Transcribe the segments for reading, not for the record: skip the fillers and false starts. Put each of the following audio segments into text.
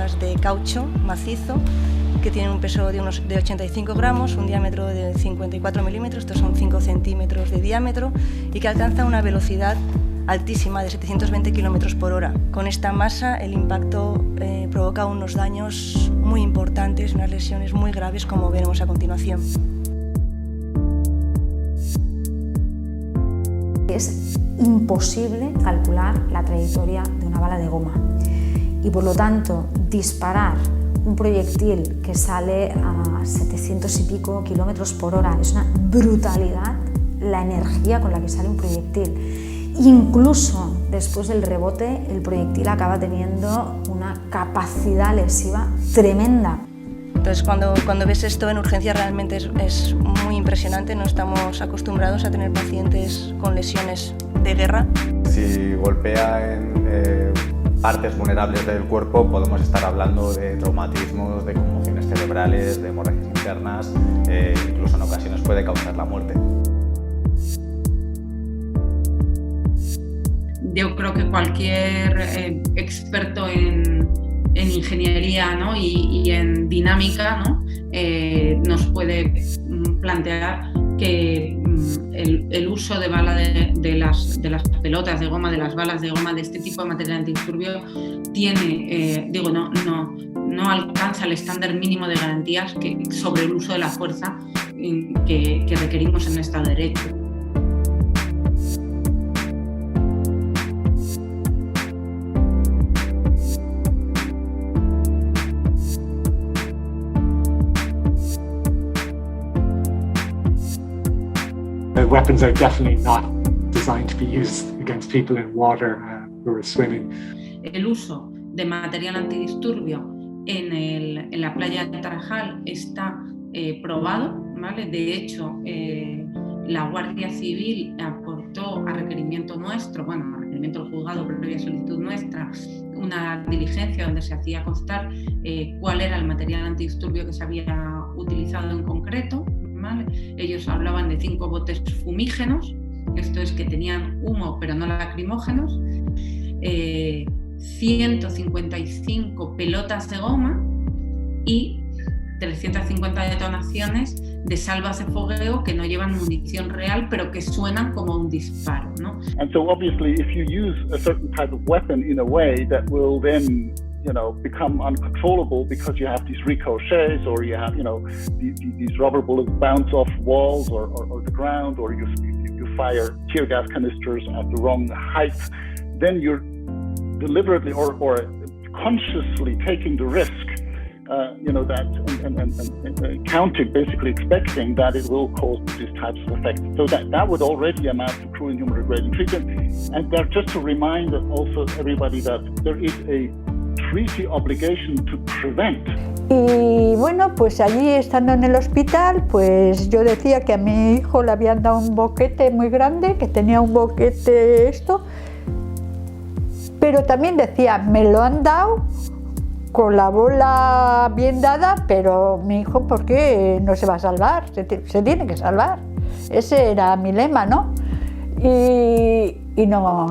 bolsas de caucho macizo que tienen un peso de 85 gramos, un diámetro de 54 milímetros, estos son 5 centímetros de diámetro, y que alcanzan una velocidad altísima de 720 kilómetros por hora. Con esta masa el impacto provoca unos daños muy importantes, unas lesiones muy graves, como veremos a continuación. Es imposible calcular la trayectoria de una bala de goma y por lo tanto disparar un proyectil que sale a 700 y pico kilómetros por hora es una brutalidad, la energía con la que sale un proyectil. Incluso después del rebote el proyectil acaba teniendo una capacidad lesiva tremenda. Entonces cuando ves esto en urgencia realmente es muy impresionante, no estamos acostumbrados a tener pacientes con lesiones de guerra. Si golpea en partes vulnerables del cuerpo podemos estar hablando de traumatismos, de conmociones cerebrales, de hemorragias internas, incluso en ocasiones puede causar la muerte. Yo creo que cualquier experto en ingeniería, ¿no? y en dinámica, ¿no? Nos puede plantear que el uso de bala de las pelotas de goma, de las balas de goma, de este tipo de material antidisturbio tiene, no alcanza el estándar mínimo de garantías sobre el uso de la fuerza que requerimos en el Estado de Derecho. Weapons are definitely not designed to be used against people in water who are swimming. El uso de material antidisturbio en la playa de Tarajal está probado, ¿vale? De hecho, la Guardia Civil aportó a requerimiento nuestro, a requerimiento del juzgado previa solicitud nuestra, una diligencia donde se hacía constar cuál era el material antidisturbio que se había utilizado en concreto. ¿Vale? Ellos hablaban de 5 botes fumígenos, esto es que tenían humo pero no lacrimógenos, 155 pelotas de goma y 350 detonaciones de salvas de fogueo que no llevan munición real pero que suenan como un disparo, ¿no? And so obviously if you use a certain type of weapon in a way that will then become uncontrollable because you have these ricochets or you have, these rubber bullets bounce off walls or the ground, or you fire tear gas canisters at the wrong height, then you're deliberately or consciously taking the risk, and counting, basically expecting that it will cause these types of effects. So that would already amount to cruel and human degrading treatment. And just to remind also everybody that there is a treaty obligation to prevent. Y bueno, pues allí estando en el hospital, pues yo decía que a mi hijo le habían dado un boquete muy grande, que tenía un boquete pero también decía, me lo han dado con la bola bien dada, pero mi hijo, ¿por qué no se va a salvar? Se tiene que salvar. Ese era mi lema, ¿no? Y no.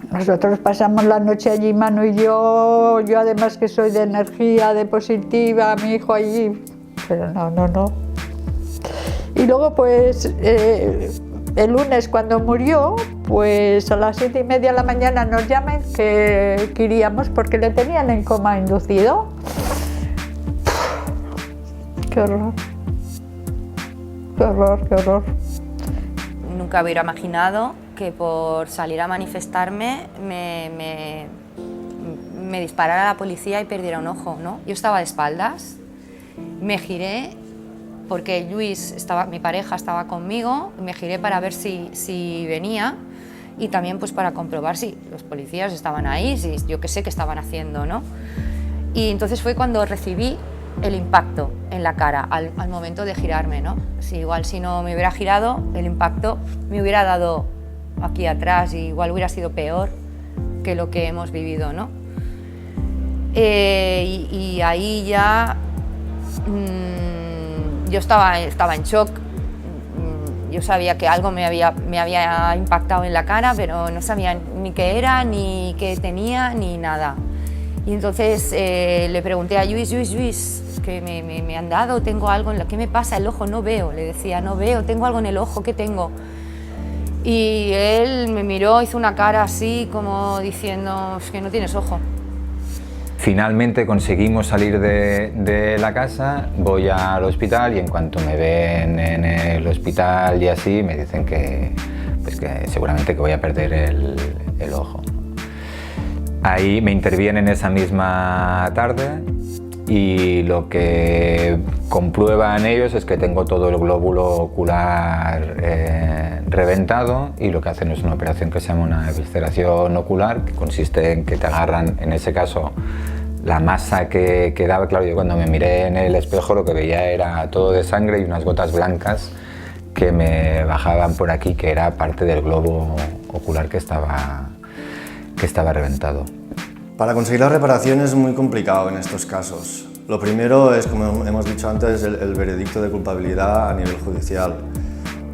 Nosotros pasamos la noche allí, Manu y yo además que soy de energía, de positiva, mi hijo allí, pero no. Y luego pues el lunes cuando murió, pues a las 7:30 de la mañana nos llaman que iríamos porque le tenían en coma inducido. Qué horror. Nunca hubiera imaginado que por salir a manifestarme me disparara la policía y perdiera un ojo, ¿no? Yo estaba de espaldas, me giré porque Luis, mi pareja, estaba conmigo, me giré para ver si venía y también pues para comprobar si los policías estaban ahí, si yo qué sé qué estaban haciendo, ¿no? Y entonces fue cuando recibí el impacto en la cara al momento de girarme, ¿no? Si no me hubiera girado, el impacto me hubiera dado aquí atrás y igual hubiera sido peor que lo que hemos vivido, ¿no? Y ahí ya yo estaba en shock. Yo sabía que algo me había impactado en la cara, pero no sabía ni qué era, ni qué tenía, ni nada. Y entonces le pregunté a Lluís, que me han dado, tengo algo, ¿qué me pasa? El ojo no veo, le decía, no veo, tengo algo en el ojo, ¿qué tengo? Y él me miró, hizo una cara así como diciendo, es que no tienes ojo. Finalmente conseguimos salir de la casa, voy al hospital y en cuanto me ven en el hospital y así, me dicen que seguramente que voy a perder el ojo. Ahí me intervienen esa misma tarde y lo que comprueban ellos es que tengo todo el glóbulo ocular reventado, y lo que hacen es una operación que se llama una evisceración ocular, que consiste en que te agarran, en ese caso, la masa que quedaba. Claro, yo cuando me miré en el espejo lo que veía era todo de sangre y unas gotas blancas que me bajaban por aquí, que era parte del globo ocular que estaba reventado. Para conseguir la reparación es muy complicado en estos casos. Lo primero es, como hemos dicho antes, el veredicto de culpabilidad a nivel judicial.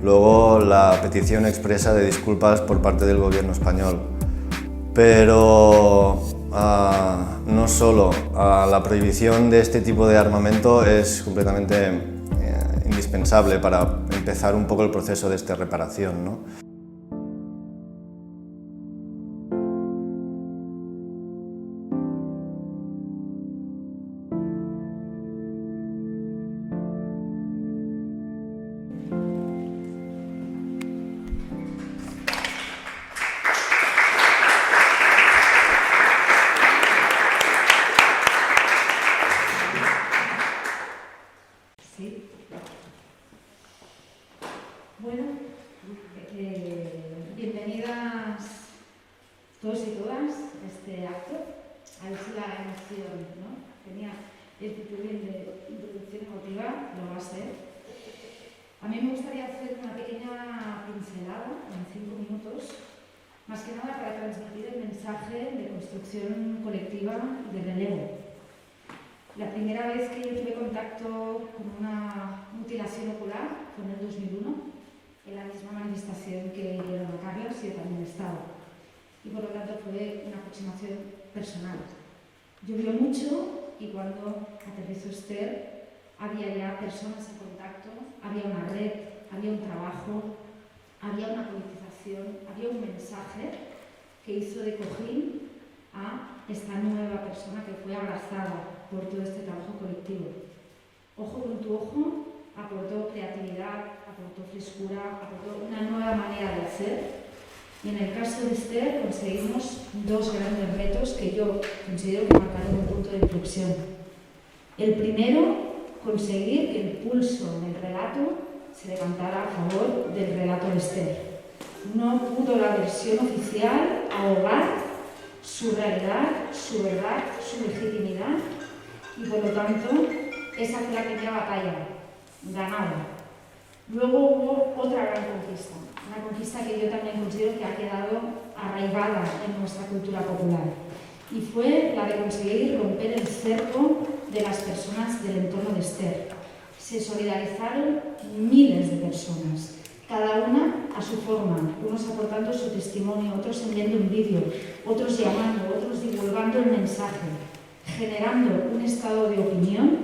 Luego la petición expresa de disculpas por parte del gobierno español. Pero no solo la prohibición de este tipo de armamento es completamente indispensable para empezar un poco el proceso de esta reparación, ¿no? Bueno, bienvenidas todos y todas a este acto. A ver si la emoción, ¿no? Tenía el título de introducción emotiva, lo va a ser. A mí me gustaría hacer una pequeña pincelada en 5 minutos, más que nada para transmitir el mensaje de construcción colectiva de relevo. La primera vez que yo tuve contacto con una mutilación ocular fue en el 2001, en la misma manifestación que Leonor Carlos, y yo también estaba. Y por lo tanto fue una aproximación personal. Llovió mucho y cuando aterrizó Esther había ya personas en contacto, había una red, había un trabajo, había una politización, había un mensaje que hizo de cojín a esta nueva persona que fue abrazada por todo este trabajo colectivo. Ojo con tu ojo aportó creatividad, aportó frescura, aportó una nueva manera de hacer. Y en el caso de Esther conseguimos 2 grandes retos que yo considero que marcaron un punto de inflexión. El primero, conseguir que el pulso del relato se levantara a favor del relato de Esther. No pudo la versión oficial ahogar su realidad, su verdad, su legitimidad, y por lo tanto esa fue la primera batalla ganada. Luego hubo otra gran conquista, una conquista que yo también considero que ha quedado arraigada en nuestra cultura popular, y fue la de conseguir romper el cerco de las personas del entorno de Esther. Se solidarizaron miles de personas, cada una a su forma, unos aportando su testimonio, otros enviando un vídeo, otros llamando, otros divulgando el mensaje, generando un estado de opinión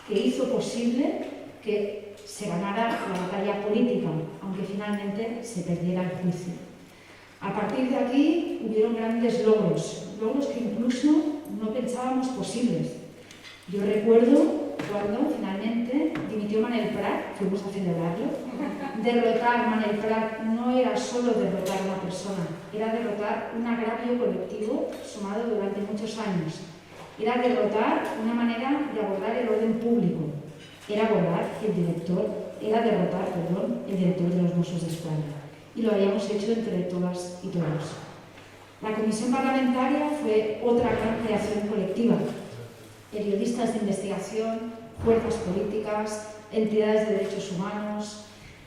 que hizo posible que se ganara la batalla política, aunque finalmente se perdiera el juicio. A partir de aquí hubieron grandes logros que incluso no pensábamos posibles. Yo recuerdo cuando finalmente dimitió Manel Prat, fuimos a celebrarlo. Derrotar Manel Prat no era solo derrotar a una persona, era derrotar un agravio colectivo sumado durante muchos años. Era derrotar una manera de abordar el orden público. Era derrotar el director de los Mossos d'Esquadra. Y lo habíamos hecho entre todas y todos. La comisión parlamentaria fue otra gran creación colectiva. Periodistas de investigación, fuerzas políticas, entidades de derechos humanos,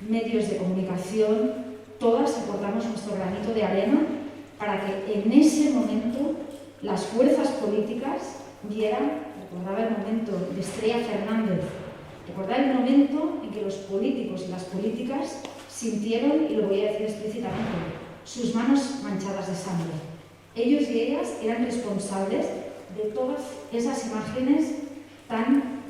medios de comunicación, todas aportamos nuestro granito de arena para que en ese momento las fuerzas políticas vieran, recordaba el momento de Estrella Fernández, recordaba el momento en que los políticos y las políticas sintieron, y lo voy a decir explícitamente, sus manos manchadas de sangre. Ellos y ellas eran responsables de todas esas imágenes tan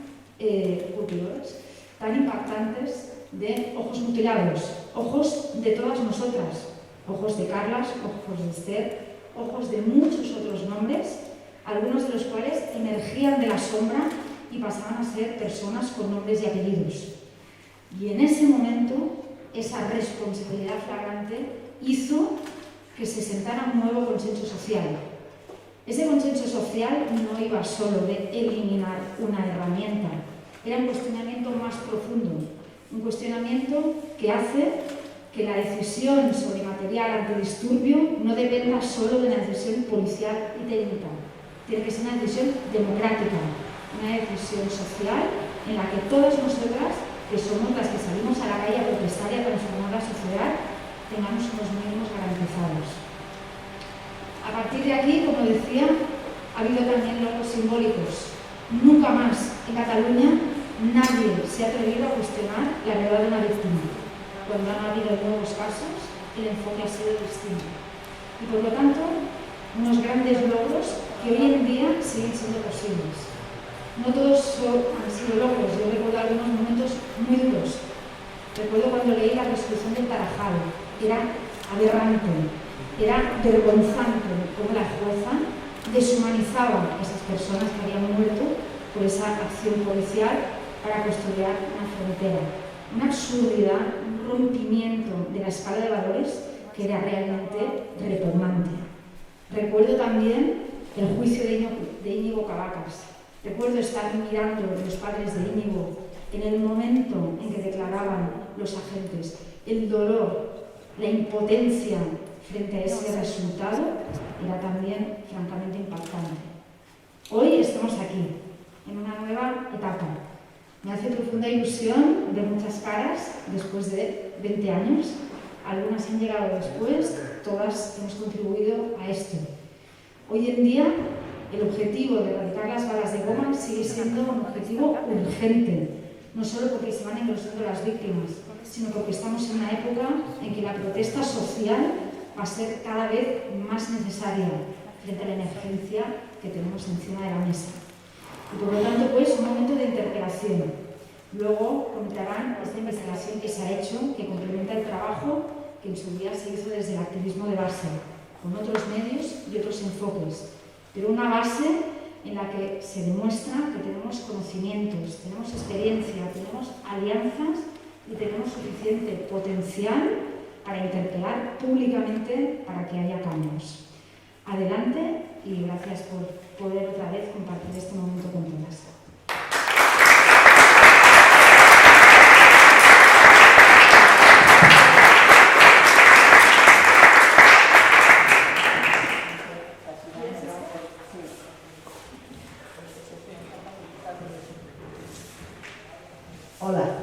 cultivadores, tan impactantes de ojos mutilados, ojos de todas nosotras, ojos de Carlas, ojos de Esther, ojos de muchos otros nombres, algunos de los cuales emergían de la sombra y pasaban a ser personas con nombres y apellidos. Y en ese momento, esa responsabilidad flagrante hizo que se sentara un nuevo consenso social. Ese consenso social no iba solo de eliminar una herramienta, era un cuestionamiento más profundo, un cuestionamiento que hace que la decisión sobre material antidisturbio no dependa solo de una decisión policial y técnica, tiene que ser una decisión democrática, una decisión social en la que todas nosotras, que somos las que salimos a la calle a protestar y a transformar la sociedad, tengamos unos mínimos garantizados. A partir de aquí, como decía, ha habido también logros simbólicos. Nunca más en Cataluña nadie se ha atrevido a cuestionar la verdad de una víctima. Cuando han habido nuevos casos, el enfoque ha sido distinto. Y por lo tanto, unos grandes logros que hoy en día siguen siendo posibles. No todos han sido logros, yo recuerdo algunos momentos muy duros. Recuerdo cuando leí la resolución del Tarajal, era aberrante, era vergonzante cómo la jueza deshumanizaba a esas personas que habían muerto por esa acción policial para custodiar una frontera. Una absurdidad, un rompimiento de la escala de valores que era realmente repugnante. Recuerdo también el juicio de Íñigo Cabacas. Recuerdo estar mirando los padres de Íñigo en el momento en que declaraban los agentes el dolor, la impotencia frente a ese resultado era también francamente impactante. Hoy estamos aquí, en una nueva etapa. Me hace profunda ilusión de muchas caras después de 20 años. Algunas han llegado después, todas hemos contribuido a esto. Hoy en día, el objetivo de erradicar las balas de goma sigue siendo un objetivo urgente, no solo porque se van engrosando las víctimas, sino porque estamos en una época en que la protesta social va a ser cada vez más necesaria frente a la emergencia que tenemos encima de la mesa. Y por lo tanto, pues, un momento de interpelación. Luego comentarán esta investigación que se ha hecho, que complementa el trabajo que en su día se hizo desde el activismo de base, con otros medios y otros enfoques, pero una base en la que se demuestra que tenemos conocimientos, tenemos experiencia, tenemos alianzas y tenemos suficiente potencial para interpelar públicamente para que haya cambios. Adelante y gracias por poder otra vez compartir este momento con todas. Hola.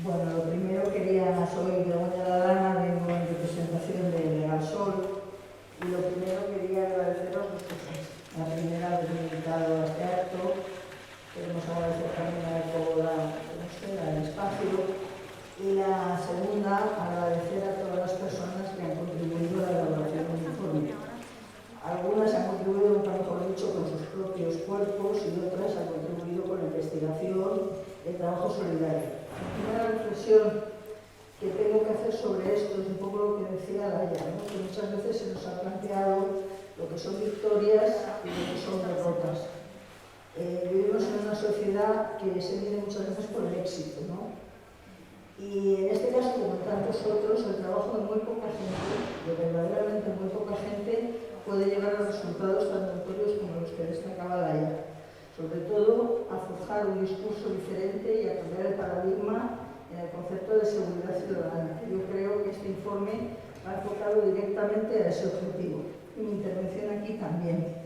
Bueno, lo primero soy Begoña Ladana, vengo en representación de Legalsol y lo primero quería agradeceros dos cosas. La primera, haber invitado a este acto. Queremos agradecer también a Ecoboda, al espacio. Y la segunda, agradecer a todas las personas que han contribuido a la elaboración del informe. Algunas han contribuido, mejor dicho, con sus propios cuerpos y otras han contribuido con la investigación y el trabajo solidario. La primera reflexión que tengo que hacer sobre esto es un poco lo que decía Laia, ¿no? Que muchas veces se nos ha planteado lo que son victorias y lo que son derrotas. Vivimos en una sociedad que se mide muchas veces por el éxito, ¿no? Y en este caso, como en tantos otros, el trabajo de muy poca gente, de verdaderamente muy poca gente, puede llegar a resultados tan notorios como los que destacaba Laia. Sobre todo, a forjar un discurso diferente y a cambiar el paradigma en el concepto de seguridad ciudadana. Yo creo que este informe va enfocado directamente a ese objetivo. Y mi intervención aquí también.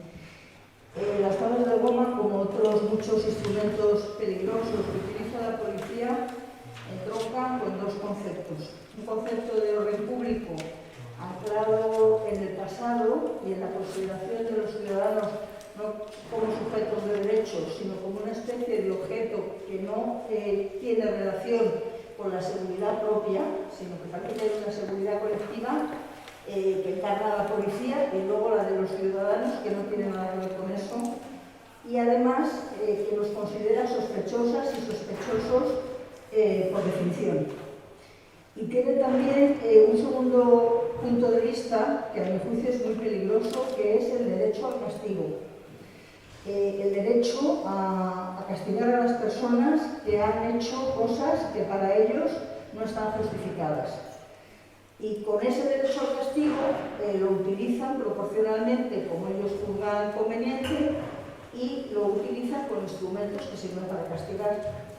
Las balas de goma, como otros muchos instrumentos peligrosos que utiliza la policía, entroncan con dos conceptos. Un concepto de orden público anclado en el pasado y en la consideración de los ciudadanos no como sujetos de derechos, sino como una especie de objeto que no tiene relación con la seguridad propia, sino que parece que hay una seguridad colectiva, que encarna la policía, y luego la de los ciudadanos, que no tiene nada que ver con eso, y además que los considera sospechosas y sospechosos por definición. Y tiene también un segundo punto de vista, que a mi juicio es muy peligroso, que es el derecho al castigo. El derecho a castigar a las personas que han hecho cosas que para ellos no están justificadas. Y con ese derecho al castigo lo utilizan proporcionalmente como ellos juzgan conveniente y lo utilizan con instrumentos que sirven para castigar.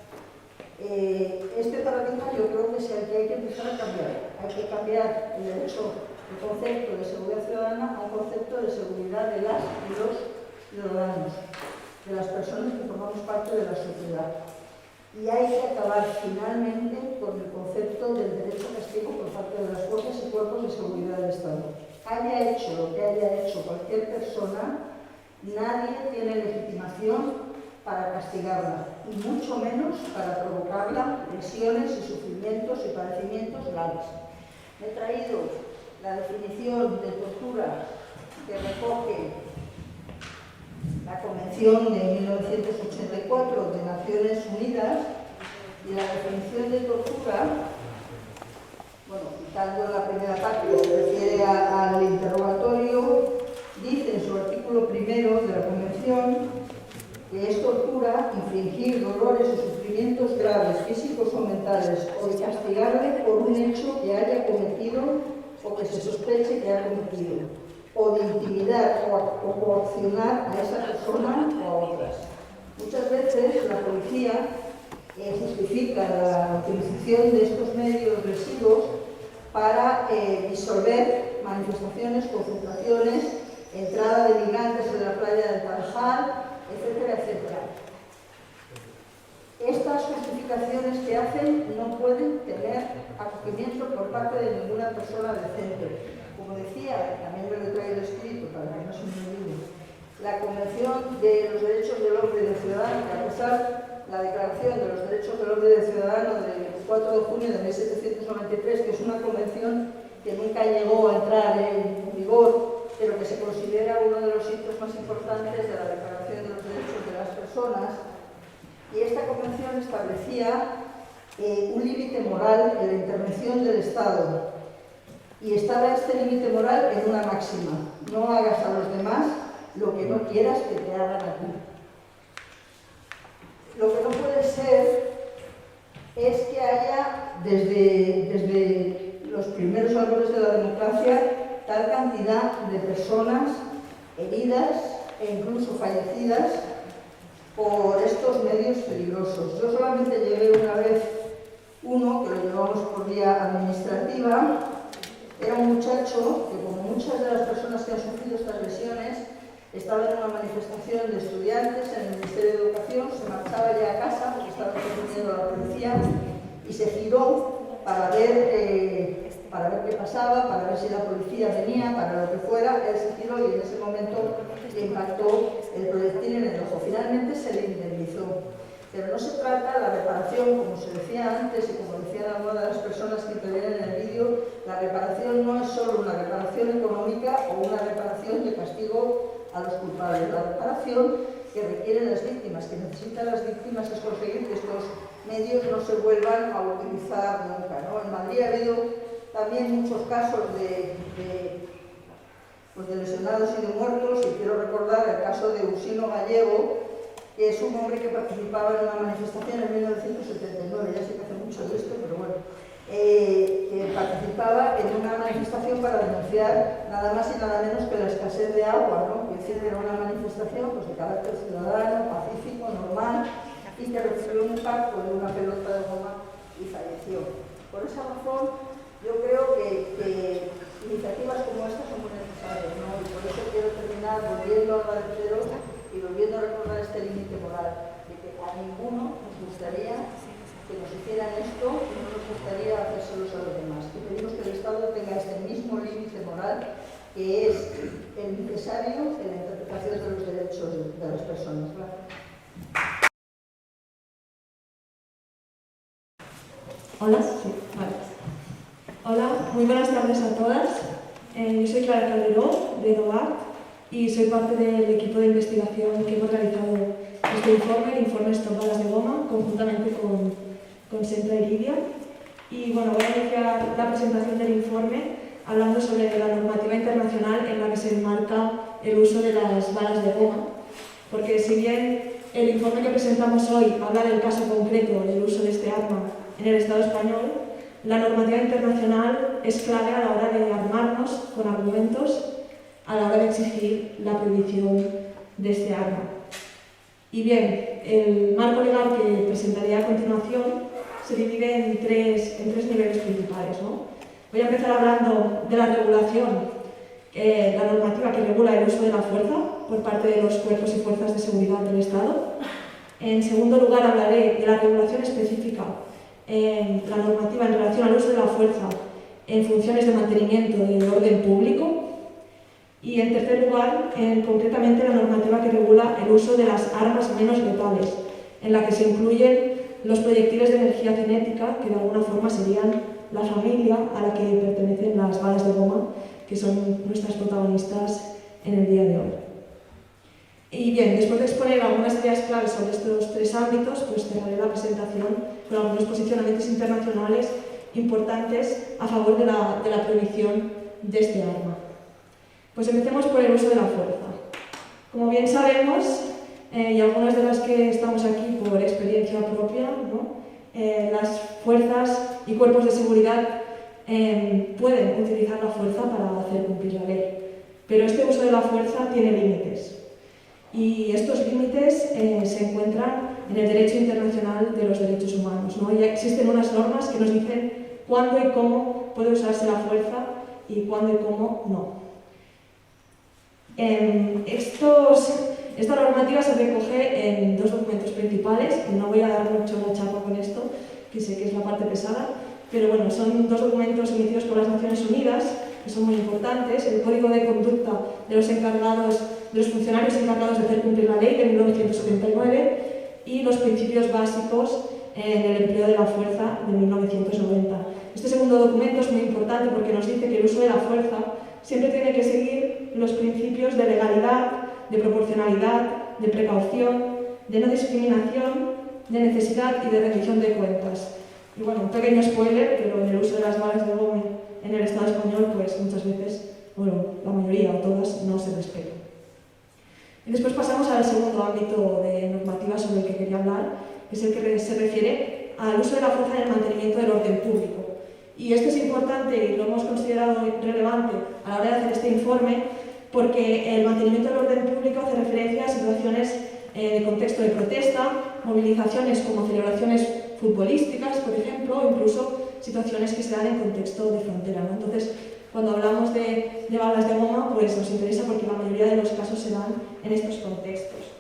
Este paradigma yo creo que es el que hay que empezar a cambiar. Hay que cambiar el concepto de seguridad ciudadana a un concepto de seguridad de las y los ciudadanos, de las personas que formamos parte de la sociedad. Y hay que acabar finalmente con el concepto del derecho a castigo por parte de las fuerzas y cuerpos de seguridad del Estado. Haya hecho lo que haya hecho cualquier persona, nadie tiene legitimación para castigarla, y mucho menos para provocarla lesiones y sufrimientos y padecimientos graves. He traído la definición de tortura que recoge la Convención de 1984 de Naciones Unidas, y la definición de tortura, bueno, citando la primera parte que se refiere al interrogatorio, dice en su artículo primero de la Convención que es tortura infligir dolores o sufrimientos graves, físicos o mentales, o de castigarle por un hecho que haya cometido o que se sospeche que haya cometido, o de intimidar o coaccionar a esa persona o a otras. Muchas veces la policía justifica la utilización de estos medios lesivos para disolver manifestaciones, concentraciones, entrada de migrantes en la playa del Tarajal, etcétera, etcétera. Estas justificaciones que hacen no pueden tener acogimiento por parte de ninguna persona decente. Como decía, también me lo he traído escrito para que no se me olvide, la Convención de los Derechos del Hombre y del Ciudadano, que a pesar la Declaración de los Derechos del Hombre y del Ciudadano del 4 de junio de 1793, que es una convención que nunca llegó a entrar en vigor, pero que se considera uno de los hitos más importantes de la Declaración de los Derechos de las Personas, y esta convención establecía un límite moral en la intervención del Estado, y estaba este límite moral en una máxima: no hagas a los demás lo que no quieras que te hagan a ti. Lo que no puede ser es que haya desde los primeros albores de la democracia tal cantidad de personas heridas e incluso fallecidas por estos medios peligrosos. Yo solamente llevé una vez uno, que lo llevamos por vía administrativa. Era un muchacho que, como muchas de las personas que han sufrido estas lesiones, estaba en una manifestación de estudiantes en el Ministerio de Educación, se marchaba ya a casa porque estaba interviniendo la policía, y se giró para ver qué pasaba, para ver si la policía venía, para lo que fuera. Él se giró y en ese momento le impactó el proyectil en el ojo. Finalmente se le indemnizó. Pero no se trata de la reparación, como se decía antes y como decían algunas de las personas que intervienen en el vídeo, la reparación no es solo una reparación económica o una reparación de castigo a los culpables. La reparación que requieren las víctimas, que necesitan las víctimas, es conseguir que estos medios no se vuelvan a utilizar nunca, ¿no? En Madrid ha habido también muchos casos de lesionados y de muertos, y quiero recordar el caso de Usino Gallego, que es un hombre que participaba en una manifestación en 1979, ya sé que hace mucho de esto, pero bueno, que participaba en una manifestación para denunciar nada más y nada menos que la escasez de agua, ¿no? Que era una manifestación pues, de carácter ciudadano, pacífico, normal, y que recibió un impacto de una pelota de goma y falleció. Por esa razón, yo creo que iniciativas como estas son muy necesarias, ¿no? Y por eso quiero terminar volviendo a agradeceros y volviendo a recordar este límite moral, de que a ninguno nos gustaría que nos hicieran esto y no nos gustaría hacérselos a los demás. Y pedimos que el Estado tenga este mismo límite moral que es el necesario en la interpretación de los derechos de las personas. Gracias. Hola, sí, vale. Hola, muy buenas tardes a todas. Yo soy Clara Calderón, de Novart, y soy parte del equipo de investigación que hemos realizado este informe, el informe Stop Balas de Goma, conjuntamente con Centra y Lidia. Y bueno, voy a iniciar la presentación del informe hablando sobre la normativa internacional en la que se enmarca el uso de las balas de goma, porque si bien el informe que presentamos hoy habla del caso concreto del uso de este arma en el Estado español, la normativa internacional es clave a la hora de armarnos con argumentos a la hora de exigir la prohibición de este arma. Y bien, el marco legal que presentaré a continuación se divide en tres niveles principales, ¿no? Voy a empezar hablando de la regulación, la normativa que regula el uso de la fuerza por parte de los cuerpos y fuerzas de seguridad del Estado. En segundo lugar, hablaré de la regulación específica, la normativa en relación al uso de la fuerza en funciones de mantenimiento del orden público. Y en tercer lugar, concretamente la normativa que regula el uso de las armas menos letales, en la que se incluyen los proyectiles de energía cinética, que de alguna forma serían la familia a la que pertenecen las balas de goma, que son nuestras protagonistas en el día de hoy. Y bien, después de exponer algunas ideas claves sobre estos tres ámbitos, pues cerraré la presentación con algunos posicionamientos internacionales importantes a favor de la prohibición de este arma. Pues empecemos por el uso de la fuerza. Como bien sabemos, y algunas de las que estamos aquí por experiencia propia, ¿no? Las fuerzas y cuerpos de seguridad pueden utilizar la fuerza para hacer cumplir la ley, pero este uso de la fuerza tiene límites. Y estos límites se encuentran en el derecho internacional de los derechos humanos, ¿no? Ya existen unas normas que nos dicen cuándo y cómo puede usarse la fuerza y cuándo y cómo no. Esta normativa se recoge en dos documentos principales, y no voy a dar mucho la chapa con esto, que sé que es la parte pesada, pero bueno, son dos documentos emitidos por las Naciones Unidas, que son muy importantes: el Código de Conducta de los funcionarios encargados de hacer cumplir la ley de 1979 y los Principios Básicos en el empleo de la fuerza de 1990. Este segundo documento es muy importante porque nos dice que el uso de la fuerza siempre tiene que seguir los principios de legalidad, de proporcionalidad, de precaución, de no discriminación, de necesidad y de rendición de cuentas. Y bueno, un pequeño spoiler, pero en el uso de las balas de goma en el Estado español, pues muchas veces, bueno, la mayoría o todas, no se respetan. Y después pasamos al segundo ámbito de normativa sobre el que quería hablar, que es el que se refiere al uso de la fuerza en el mantenimiento del orden público. Y esto es importante y lo hemos considerado relevante a la hora de hacer este informe, porque el mantenimiento del orden público hace referencia a situaciones de contexto de protesta, movilizaciones como celebraciones futbolísticas, por ejemplo, o incluso situaciones que se dan en contexto de frontera, ¿no? Entonces, cuando hablamos de balas de goma, pues nos interesa porque la mayoría de los casos se dan en estos contextos.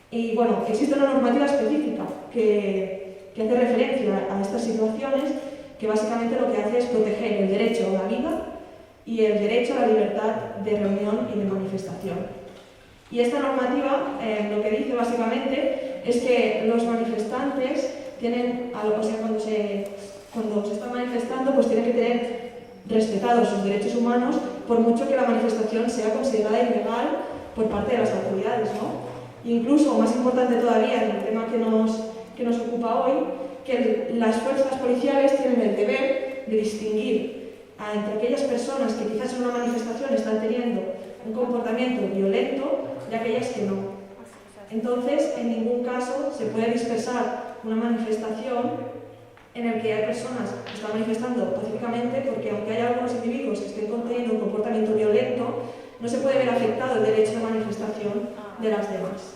Y bueno, existe una normativa específica que hace referencia a estas situaciones, que básicamente lo que hace es proteger el derecho a la vida y el derecho a la libertad de reunión y de manifestación. Y esta normativa lo que dice básicamente es que los manifestantes tienen, o sea, cuando se están manifestando, pues tienen que tener respetados sus derechos humanos, por mucho que la manifestación sea considerada ilegal por parte de las autoridades, ¿no? Incluso, más importante todavía, en el tema que nos ocupa hoy, que las fuerzas policiales tienen el deber de distinguir entre aquellas personas que quizás en una manifestación están teniendo un comportamiento violento y aquellas que no. Entonces, en ningún caso se puede dispersar una manifestación en el que hay personas que están manifestando pacíficamente, porque aunque haya algunos individuos que estén teniendo un comportamiento violento, no se puede ver afectado el derecho de manifestación de las demás.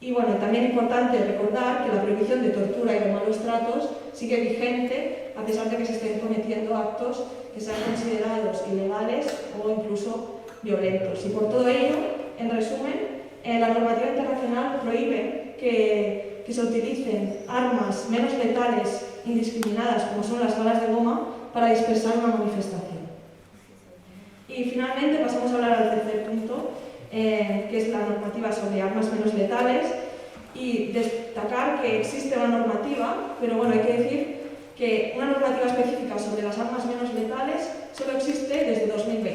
Y bueno, también es importante recordar que la prohibición de tortura y de malos tratos sigue vigente a pesar de que se estén cometiendo actos que sean considerados ilegales o incluso violentos. Y por todo ello, en resumen, la normativa internacional prohíbe que se utilicen armas menos letales indiscriminadas como son las balas de goma para dispersar una manifestación. Y finalmente pasamos a hablar al tercer punto, que es la normativa sobre armas menos letales, y destacar que existe una normativa, pero bueno, hay que decir que una normativa específica sobre las armas menos letales solo existe desde 2020.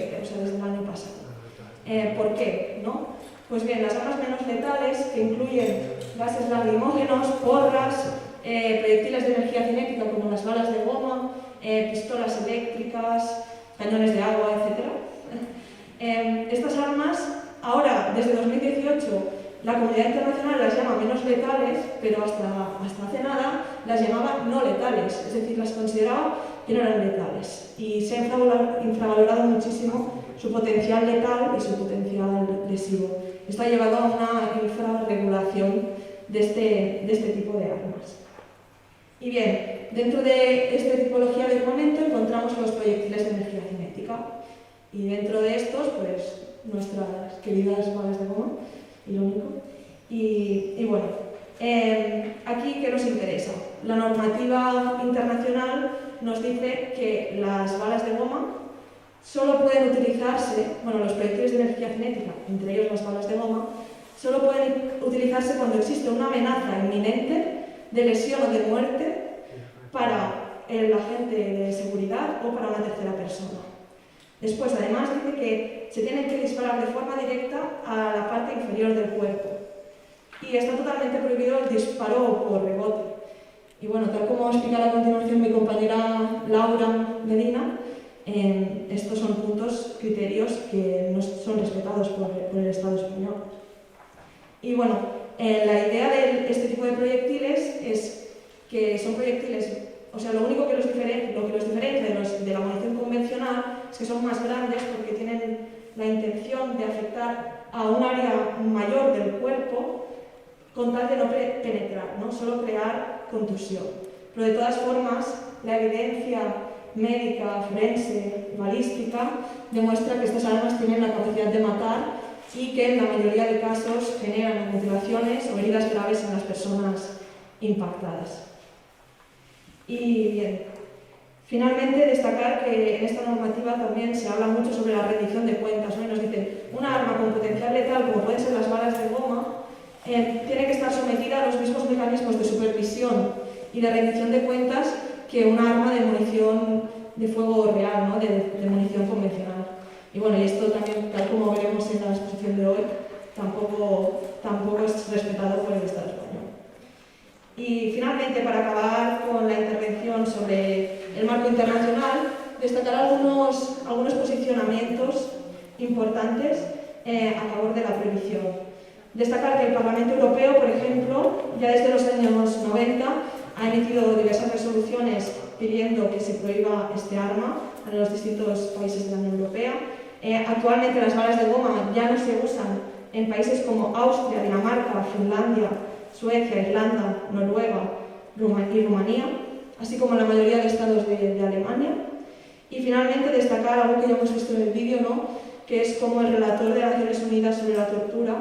¿Por qué? ¿No? Pues bien, las armas menos letales, que incluyen gases lacrimógenos, porras, proyectiles de energía cinética como las balas de goma, pistolas eléctricas, cañones de agua, etc. Estas armas, ahora, desde 2018, la comunidad internacional las llama menos letales, pero hasta hace nada las llamaba no letales, es decir, las consideraba que no eran letales. Y se ha infravalorado muchísimo su potencial letal y su potencial lesivo. Esto ha llevado a una infrarregulación de este tipo de armas. Y bien, dentro de esta tipología de armamento encontramos los proyectiles de energía cinética. Y dentro de estos, pues, nuestras queridas balas de goma, irónico. Y bueno, aquí, ¿qué nos interesa? La normativa internacional nos dice que las balas de goma solo pueden utilizarse, bueno, los proyectiles de energía cinética, entre ellos las balas de goma, solo pueden utilizarse cuando existe una amenaza inminente de lesión o de muerte para el agente de seguridad o para una tercera persona. Después, además, dice que se tienen que disparar de forma directa a la parte inferior del cuerpo. Y está totalmente prohibido el disparo por rebote. Y bueno, tal como explicará a continuación mi compañera Laura Medina, estos son puntos, criterios que no son respetados por el Estado español. Y bueno, la idea de este tipo de proyectiles es que son proyectiles, o sea, lo único que los diferencia de la munición convencional es que son más grandes porque tienen la intención de afectar a un área mayor del cuerpo con tal de no penetrar, ¿no? Solo crear contusión. Pero de todas formas, la evidencia médica, forense, balística, demuestra que estas armas tienen la capacidad de matar y que en la mayoría de casos generan mutilaciones o heridas graves en las personas impactadas. Y bien, finalmente destacar que en esta normativa también se habla mucho sobre la rendición de cuentas, ¿no? Y nos dicen, una arma con potencial letal, como pueden ser las balas de goma, tiene que estar sometida a los mismos mecanismos de supervisión y de rendición de cuentas que una arma de munición de fuego real, ¿no? de munición convencional. Y bueno, y esto también, tal como veremos en la exposición de hoy, tampoco es respetado por el Estado español. Y finalmente, para acabar con la intervención sobre el marco internacional, destacar algunos posicionamientos importantes a favor de la prohibición. Destacar que el Parlamento Europeo, por ejemplo, ya desde los años 90 ha emitido diversas resoluciones pidiendo que se prohíba este arma en los distintos países de la Unión Europea. Actualmente las balas de goma ya no se usan en países como Austria, Dinamarca, Finlandia, Suecia, Irlanda, Noruega y Rumanía, así como en la mayoría de estados de Alemania. Y finalmente destacar algo que ya hemos visto en el vídeo, ¿no? Que es como el relator de Naciones Unidas sobre la tortura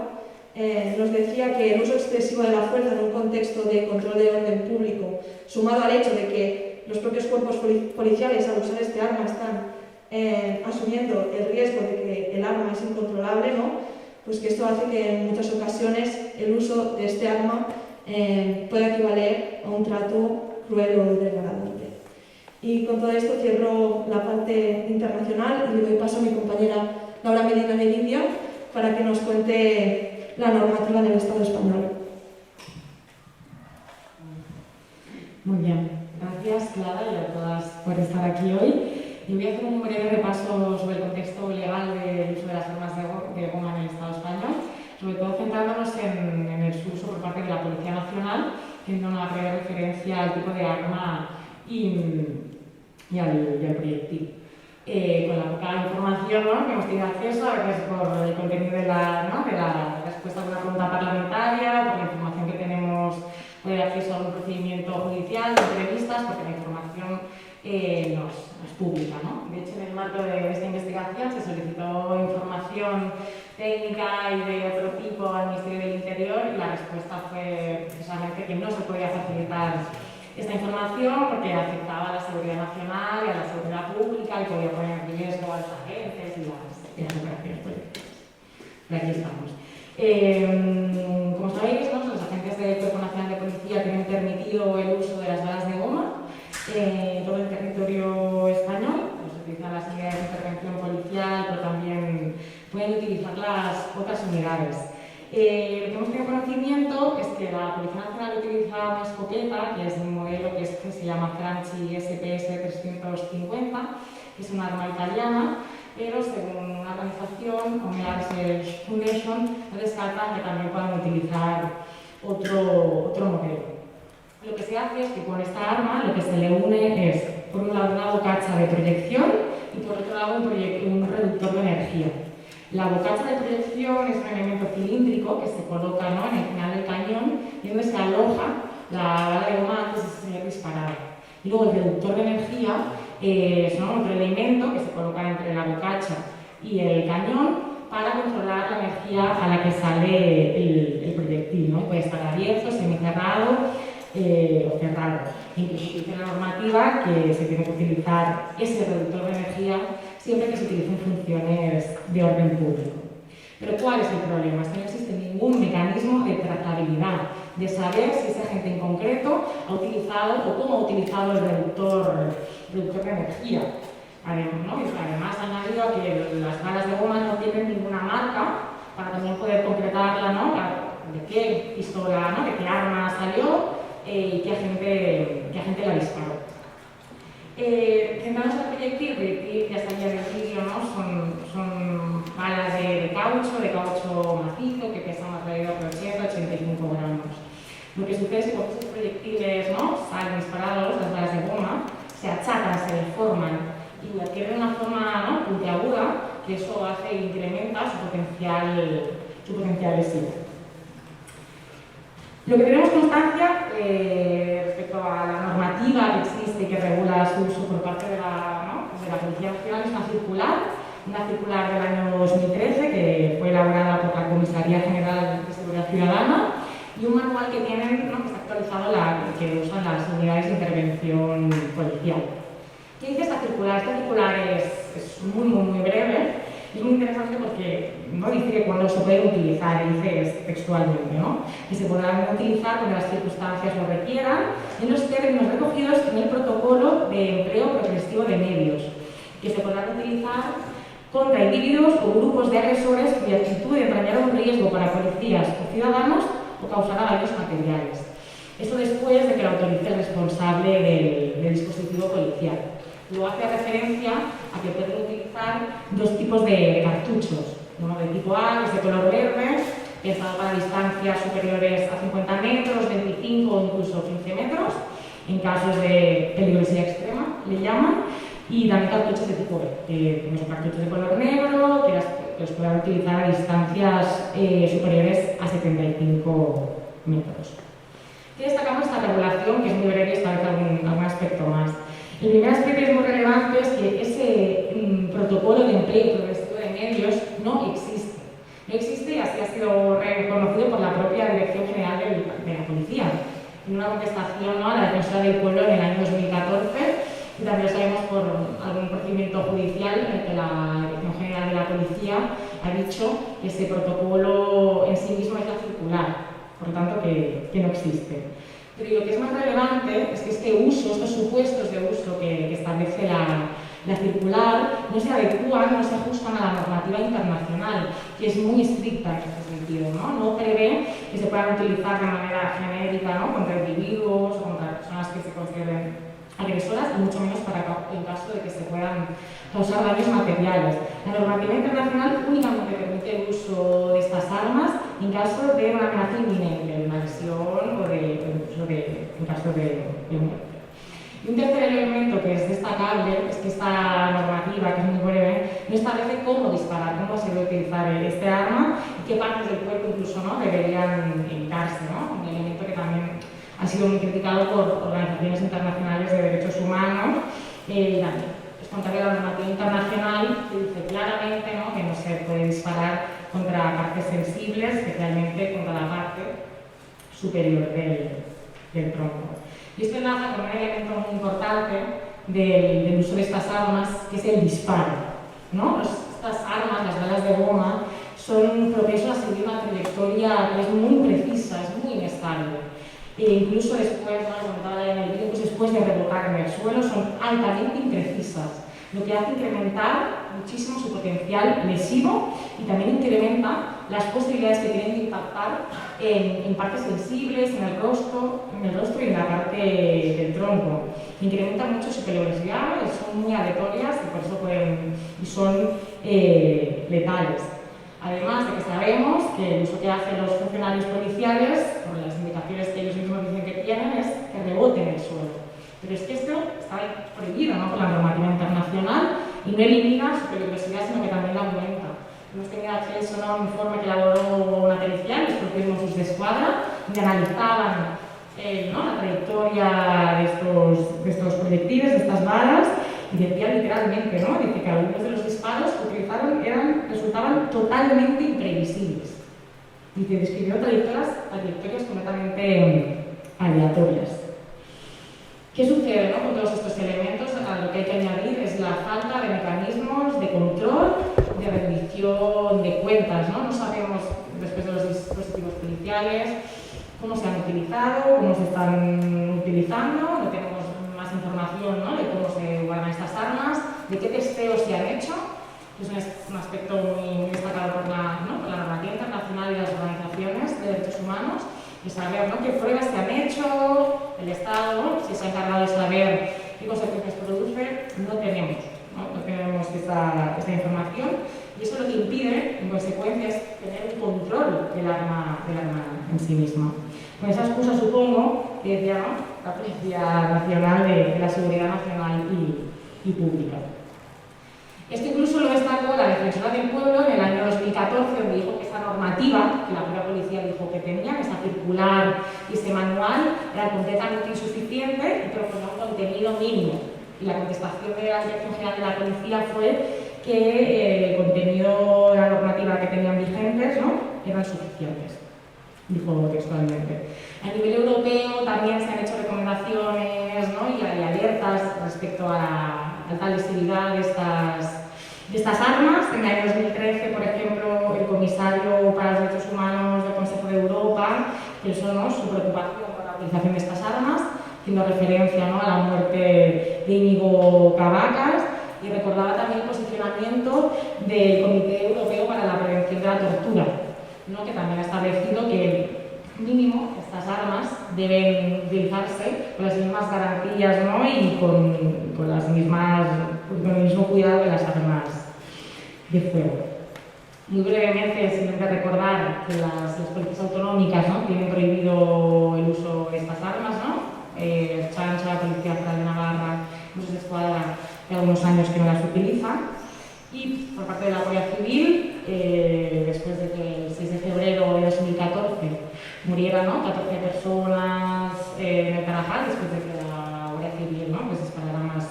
nos decía que el uso excesivo de la fuerza en un contexto de control de orden público, sumado al hecho de que los propios cuerpos policiales al usar este arma están asumiendo el riesgo de que el arma es incontrolable, ¿no? Pues que esto hace que en muchas ocasiones el uso de este arma pueda equivaler a un trato cruel o degradante. Y con todo esto cierro la parte internacional y le doy paso a mi compañera Laura Medina Medina para que nos cuente la normativa del Estado español. Muy bien, gracias Clara y a todas por estar aquí hoy. Y voy a hacer un breve repaso sobre el contexto legal del uso de las armas de goma en el Estado español, sobre todo centrándonos en el uso por parte de la Policía Nacional, haciendo una breve referencia al tipo de arma y al proyectil. Con la poca información, ¿no?, que hemos tenido acceso, a veces por el contenido de la respuesta de una pregunta parlamentaria, por la información que tenemos, por el acceso a un procedimiento judicial, de entrevistas, porque la información no es pública, ¿no? De hecho, en el marco de esta investigación se solicitó información técnica y de otro tipo al Ministerio del Interior y la respuesta fue precisamente que no se podía facilitar esta información porque afectaba a la seguridad nacional y a la seguridad pública y podía poner en riesgo a los agentes y las operaciones políticas. De aquí estamos. Como sabéis, ¿no?, los agentes del Cuerpo Nacional de Policía tienen permitido el uso de las balas de goma en todo el territorio español. Se utilizan las unidades de intervención policial, pero también pueden utilizarlas otras unidades. Lo que hemos tenido conocimiento es que la Policía Nacional utiliza una escopeta, que es un modelo que se llama Franchi SPS 350, que es un arma italiana, pero según una organización, Omega Research Foundation, no descartan que también puedan utilizar otro modelo. Lo que se hace es que con esta arma lo que se le une es, por un lado, una bocacha de proyección y por otro lado un reductor de energía. La bocacha de proyección es un elemento cilíndrico que se coloca, ¿no?, en el final del cañón y donde se aloja la bala de goma antes de ser disparada. Y luego el reductor de energía es, ¿no?, otro elemento que se coloca entre la bocacha y el cañón para controlar la energía a la que sale el proyectil, ¿no? Puede estar abierto, semicerrado o cerrado. Incluso dice la normativa que se tiene que utilizar ese reductor de energía siempre que se utilicen funciones de orden público. Pero ¿cuál es el problema? Es que no existe ningún mecanismo de trazabilidad, de saber si ese agente en concreto ha utilizado o cómo ha utilizado el reductor de energía. Además, añadido a que las balas de goma no tienen ninguna marca para también poder concretarla, ¿no?, de qué pistola, ¿no?, de qué arma salió y qué agente la disparó. Centrándonos en el proyectil, ya salía del vídeo, ¿no?, son balas de caucho macizo que pesan alrededor de 80-85 gramos. Lo que sucede es que cuando esos proyectiles, ¿no?, salen disparados, las balas de goma, se achatan, se deforman y adquieren una forma, ¿no?, puntiaguda, que eso hace e incrementa su potencial lesivo. Lo que tenemos constancia respecto a la normativa que existe y que regula su uso por parte de la Policía Nacional es una circular del año 2013 que fue elaborada por la Comisaría General de Seguridad Ciudadana y un manual que tienen, ¿no?, que está actualizado que usan las unidades de intervención policial. ¿Qué dice esta circular? Esta circular es muy breve. Es muy interesante porque no dice que cuando se pueden utilizar, dice textualmente, ¿no?, que se podrán utilizar cuando las circunstancias lo requieran en los términos recogidos en el protocolo de empleo progresivo de medios, que se podrán utilizar contra individuos o grupos de agresores cuya actitud entrañará un riesgo para policías o ciudadanos o causará daños materiales. Eso después de que lo autorice el responsable del dispositivo policial. Luego hace referencia a que pueden utilizar dos tipos de cartuchos. Uno de tipo A, que es de color verde, pensado para distancias superiores a 50 metros, 25 o incluso 15 metros, en casos de peligrosidad extrema, le llaman, y también cartuchos de tipo B, que son cartuchos de color negro, que los puedan utilizar a distancias superiores a 75 metros. ¿Qué destacamos esta regulación, que es muy breve y establece algún aspecto más? El primer aspecto es muy relevante es que ese protocolo de empleo progresivo de medios no existe. No existe y así ha sido reconocido por la propia Dirección General de la Policía. En una contestación, ¿no?, a la Defensora del Pueblo en el año 2014, y también lo sabemos por algún procedimiento judicial en el que la Dirección General de la Policía ha dicho que ese protocolo en sí mismo es la circular, por lo tanto que no existe. Pero lo que es más relevante es que estos supuestos de uso que establece la circular no se adecúan, no se ajustan a la normativa internacional, que es muy estricta en este sentido, ¿no? No prevé que se puedan utilizar de manera genérica, ¿no?, contra individuos o contra personas que se consideren agresoras y mucho menos en caso de que se puedan causar daños materiales. La normativa internacional únicamente permite el uso de estas armas en caso de una amenaza inminente, de una lesión o incluso en caso de muerte. Y un tercer elemento que es destacable es que esta normativa, que es muy breve, no establece cómo disparar, cómo se debe utilizar este arma y qué partes del cuerpo incluso, ¿no?, deberían evitarse, ¿no? Un elemento que también ha sido muy criticado por organizaciones internacionales de derechos humanos y también es contrario a la normativa internacional que dice claramente, ¿no?, que no se puede disparar contra partes sensibles, especialmente contra la parte superior del tronco. Y esto enlaza con un elemento muy importante del uso de estas armas, que es el disparo, ¿no? Estas armas, las balas de goma, son propensos a seguir una trayectoria que es muy precisa, es muy inestable. E incluso después, ¿no?, comentaba en el vídeo, pues después de rebotar en el suelo, son altamente imprecisas, lo que hace incrementar muchísimo su potencial lesivo y también incrementa las posibilidades que tienen de impactar en partes sensibles, en el rostro y en la parte del tronco. Incrementa mucho su peligrosidad, son muy aleatorias y por eso son letales. Además de que sabemos que el uso que hacen los funcionarios policiales, por las indicaciones que ellos mismos dicen que tienen, es que reboten el suelo. Pero es que esto está prohibido, ¿no?, por la normativa internacional y no elimina su peligrosidad, sino que también la aumenta. Hemos tenido acceso a un informe que elaboró una pericial, los propios Mossos d'Esquadra, donde analizaban la trayectoria de estos proyectiles, de estas balas, y decía literalmente, ¿no?, dice que algunos de los disparos que utilizaron resultaban totalmente imprevisibles. Dice, describió trayectorias completamente aleatorias. ¿Qué sucede, ¿no?, con todos estos elementos? Lo que hay que añadir es la falta de mecanismos de control, de rendición de cuentas, ¿no? No sabemos, después de los dispositivos policiales, cómo se han utilizado, cómo se están utilizando, no tenemos más información, ¿no?, de cómo se guardan estas armas, de qué testeos se han hecho. Es un aspecto muy destacado por la normativa internacional y las organizaciones de derechos humanos, de saber, ¿no?, qué pruebas se han hecho, el Estado, si se ha encargado de saber qué consecuencias produce, no tenemos esta información, y eso lo que impide, en consecuencia, es tener un control del arma en sí misma. Con esa excusa, supongo, que decía, ¿no?, la Policía Nacional de la Seguridad Nacional y Pública. Esto incluso lo destacó la Defensora del Pueblo en el año 2014, donde dijo que esta normativa, que la propia policía dijo que tenía, que esta circular y ese manual, era completamente insuficiente y proponía un contenido mínimo. Y la contestación de la Dirección General de la Policía fue que el contenido de la normativa que tenían vigentes, ¿no?, eran suficientes. Dijo textualmente. A nivel europeo también se han hecho recomendaciones, ¿no?, y alertas respecto a la alta lesividad de estas armas. En el año 2013, por ejemplo, el comisario para los derechos humanos del Consejo de Europa expresó, ¿no?, su preocupación por la utilización de estas armas, haciendo referencia, ¿no?, a la muerte de Íñigo Cabacas, y recordaba también el posicionamiento del Comité Europeo para la Prevención de la Tortura, ¿no?, que también ha establecido que mínimo estas armas deben utilizarse con las mismas garantías, ¿no?, y con el mismo cuidado de las armas de fuego. Muy brevemente, simplemente recordar que las policías autonómicas, ¿no?, tienen prohibido el uso de estas armas, ¿no? Chancha, Policía Foral de Navarra, Mossos d'Esquadra, hace algunos años que no las utilizan. Y por parte de la Guardia Civil, después de que el 6 de febrero de 2014 murieran, ¿no?, 14 personas en el Tarajal, después de que la Guardia Civil, ¿no?, pues disparara más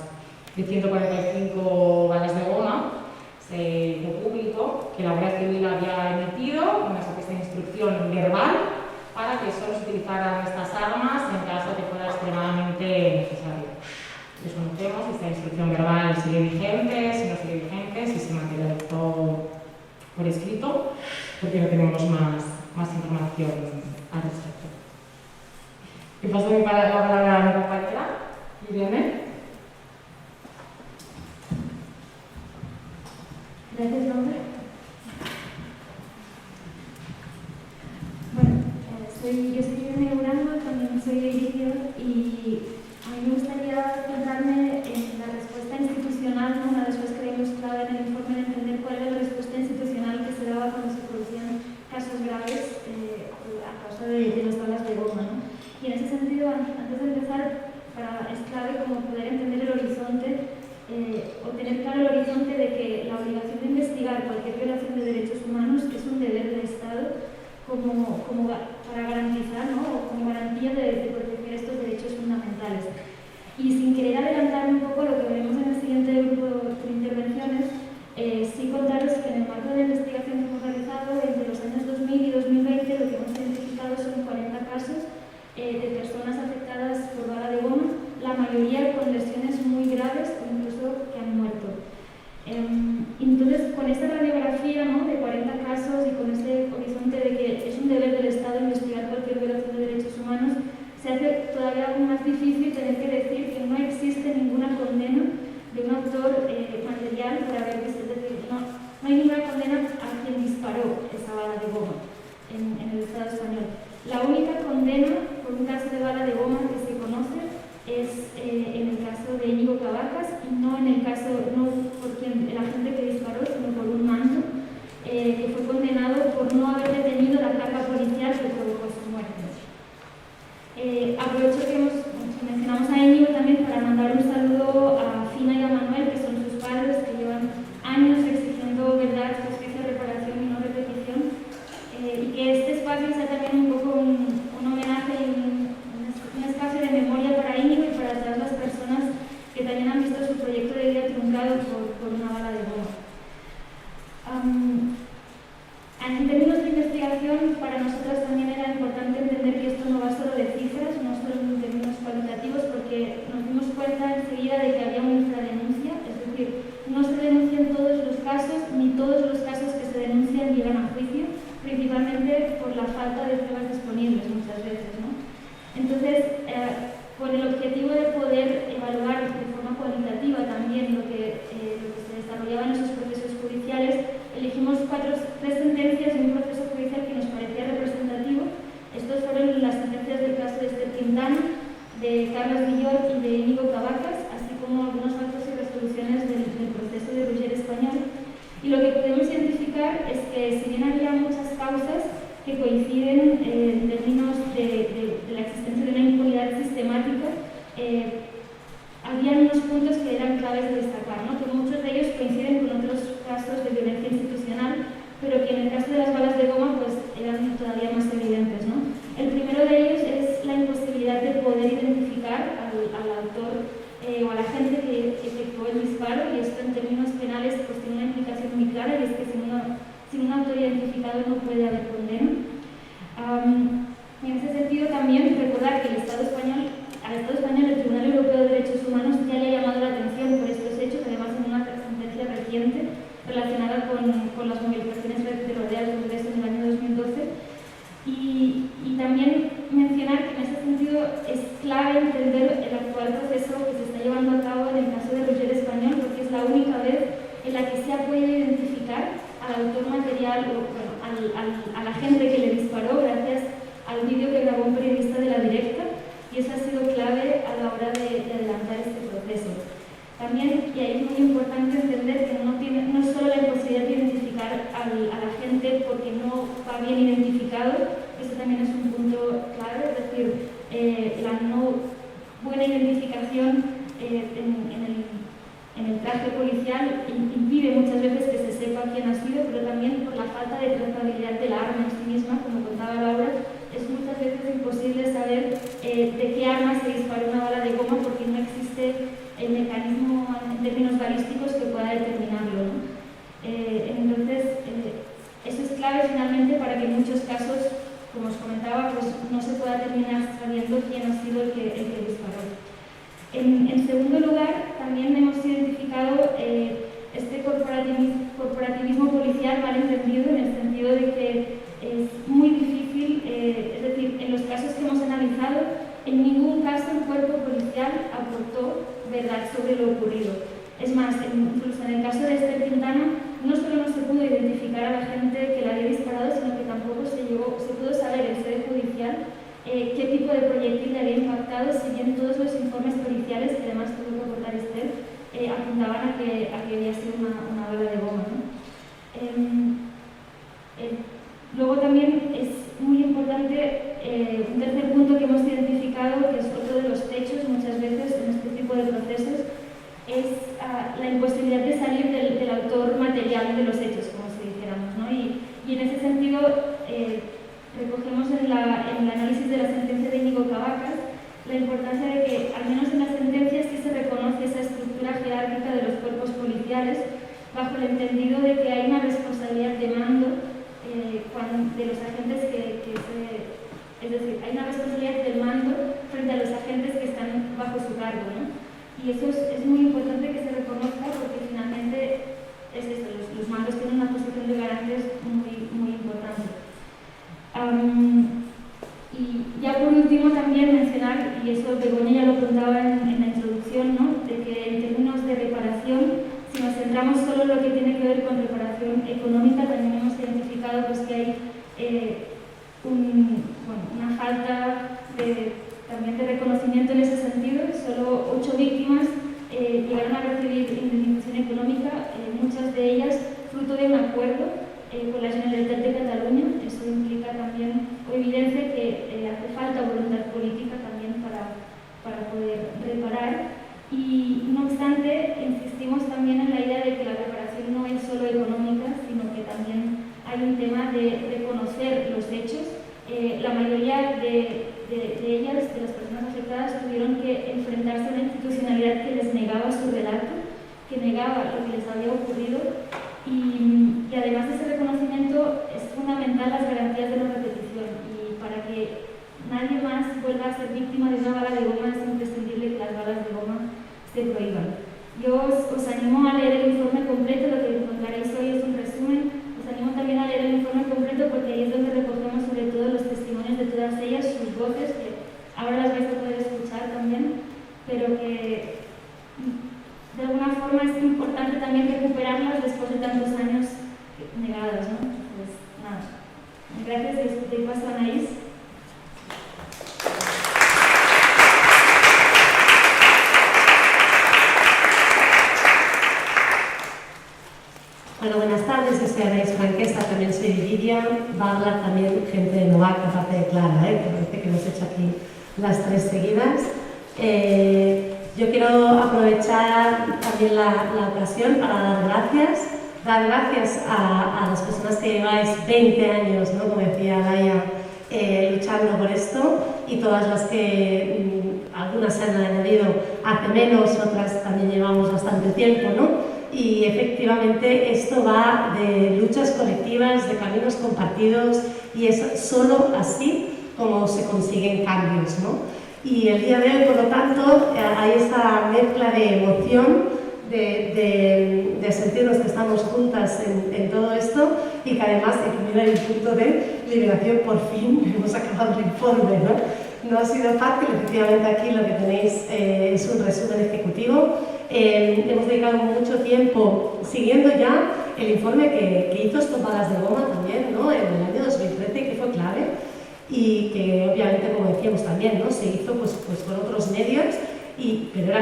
de 145 balas de goma, se hizo público que la Guardia Civil había emitido una supuesta instrucción verbal para que solo se utilizaran estas armas en caso de que fuera extremadamente necesario. Desconocemos si esta instrucción verbal sigue vigente, si no sigue vigente, si se materializó por escrito, porque no tenemos más información al respecto. Le paso la palabra a mi compañera, Irene. Gracias, nombre. Bueno, yo soy Irene Urango, también soy de Iridio, y a mí me gustaría centrarme en la respuesta institucional, ¿no?, una de las cosas que habíamos clave en el informe, de entender cuál era la respuesta institucional que se daba cuando se producían casos graves a causa de las balas de goma, ¿no? Y en ese sentido, antes de empezar, es clave como poder entender el horizonte, o tener claro el horizonte de que la obligación de investigar cualquier violación de derechos humanos es un deber del Estado como para garantizar, ¿no?, o como garantía de proteger estos derechos fundamentales. Y sin querer adelantarme un poco a lo que veremos en el siguiente grupo de intervenciones, sí contaros que en el marco de la investigación que hemos realizado entre los años 2000 y 2020 lo que hemos identificado son 40 casos de personas afectadas por bala de goma, la mayoría con lesiones muy graves o incluso que han muerto. Entonces, con esta radiografía, ¿no?, de 40 casos y con este horizonte de que es un deber del Estado investigar cualquier violación de derechos humanos, se hace todavía aún más difícil tener que decir que no existe ninguna condena de un autor material por haber tres sentencias en un proceso judicial que nos parecía representativo. Estos fueron las sentencias del caso de Esther Quintana, de Carlos Villor y de Íñigo Cavacas, así como algunos actos y resoluciones del proceso de Roger Español. Y lo que podemos identificar es que, si bien había muchas causas que coinciden en términos de la existencia de una impunidad sistemática, había unos puntos que eran claves de destacar, ¿no? Que muchos de ellos coinciden con otros casos de violencia institucional, pero que en el caso de las balas de goma pues, eran todavía más evidentes, ¿no? El primero de ellos es la imposibilidad de poder identificar al autor o a la gente que efectuó el disparo, y esto en términos penales pues, tiene una implicación muy clara, y es que sin un autor identificado no puede haber condena. En ese sentido también recordar que al Estado español el Tribunal Europeo de Derechos Humanos ya le ha llamado la atención por estos hechos, además en una sentencia reciente relacionada con las movilizaciones de Rodea al Congreso en el año 2012. Y también mencionar que en ese sentido es clave entender el actual proceso que se está llevando a cabo en el caso de Roger Español, porque es la única vez en la que se ha podido identificar al autor material, o bueno, a la gente que le disparó, gracias al vídeo que grabó un periodista de La Directa, y eso ha sido clave a la hora de adelantar este proceso. También, y ahí es muy importante entender que no es solo la imposibilidad de identificar a la gente porque no va bien identificado, eso también es un punto clave, es decir, la no buena identificación en el traje policial impide muchas veces que se sepa quién ha sido, pero también por la falta de trazabilidad de la arma en sí misma, como contaba Laura, es muchas veces imposible saber de qué arma se disparó una bala de goma porque no existe el mecanismo en términos balísticos que pueda determinarlo, ¿no? Entonces, eso es clave finalmente para que en muchos casos, como os comentaba, pues no se pueda terminar sabiendo quién ha sido el que disparó. En segundo lugar, también hemos identificado este corporativismo policial mal entendido, en el sentido de que es muy difícil, es decir, en los casos que hemos analizado, en ningún caso el cuerpo policial aportó verdad sobre lo ocurrido. Es más, incluso en el caso de Esther Quintana, no solo no se pudo identificar a la gente que la había disparado, sino que tampoco se pudo saber en sede judicial qué tipo de proyectil le había impactado, si bien todos los informes policiales, que además tuvo que aportar Esther, apuntaban a que había sido una bala de goma, ¿no? Luego también es muy importante un tercer punto que hemos identificado, que es otro de los techos muchas veces en este tipo de procesos, es la imposibilidad de salir del autor material de los hechos, como si dijéramos, ¿no? Y en ese sentido recogemos en el análisis de la sentencia de Íñigo Cavacas la importancia de que, al menos en las sentencias, sí se reconoce esa estructura jerárquica de los cuerpos policiales, bajo el entendido de que hay una responsabilidad de mando de los agentes es decir, hay una responsabilidad del mando frente a los agentes que están bajo su cargo, ¿no? Y eso es muy importante que se reconozca, porque finalmente es esto, los mandos tienen una posición de garantes muy, muy importante. Y ya por último también mencionar, y eso Begoña ya lo contaba en la introducción, ¿no? De que en términos de reparación, si nos centramos solo en lo que tiene que ver con reparación económica, también hemos identificado pues, que hay una falta también de reconocimiento en ese sentido. Solo 8 víctimas llegaron a recibir indemnización económica, muchas de ellas fruto de un acuerdo con la Generalitat de Cataluña. Eso implica también, o evidencia que hace falta voluntad política también para poder reparar. Y no obstante, insistimos también en la idea de que la reparación no es solo económica, sino que también hay un tema de reconocer los hechos. La mayoría de ellas, de las personas afectadas, tuvieron que enfrentarse a una institucionalidad que les negaba su relato, que negaba lo que les había ocurrido, y además de ese reconocimiento es fundamental las garantías de no repetición, y para que nadie más vuelva a ser víctima de una bala de goma es imprescindible que las balas de goma se prohíban. Yo os animo a leer el informe completo, lo que encontraréis hoy es un resumen. Os animo también a leer el informe completo, porque ahí es donde recogemos sobre todo los testimonios de todas ellas, sus voces, que ahora las vais a poder escuchar también, pero que de alguna forma es importante también recuperarlas después de tantos años negadas, Bueno, buenas tardes, yo soy Anaís Franquesa, también soy de Lidia. Va a hablar también gente de Novac, aparte de Clara, que parece que hemos hecho aquí las tres seguidas. Yo quiero aprovechar también la ocasión para dar gracias a las personas que lleváis 20 años, ¿no? Como decía Laia, luchando por esto, y todas las que algunas se han añadido hace menos, otras también llevamos bastante tiempo, ¿no? Y efectivamente esto va de luchas colectivas, de caminos compartidos, y es solo así como se consiguen cambios, ¿no? Y el día de hoy, por lo tanto, hay esta mezcla de emoción, de sentirnos que estamos juntas en todo esto, y que además incluye el punto de liberación. Por fin hemos acabado el informe, ¿no? No ha sido fácil, efectivamente aquí lo que tenéis es un resumen ejecutivo. Hemos dedicado mucho tiempo siguiendo ya el informe que hizo Estompadas de Goma también, ¿no? En el año 2013, que fue clave, y que obviamente, como decíamos también, ¿no? Se hizo pues con otros medios, pero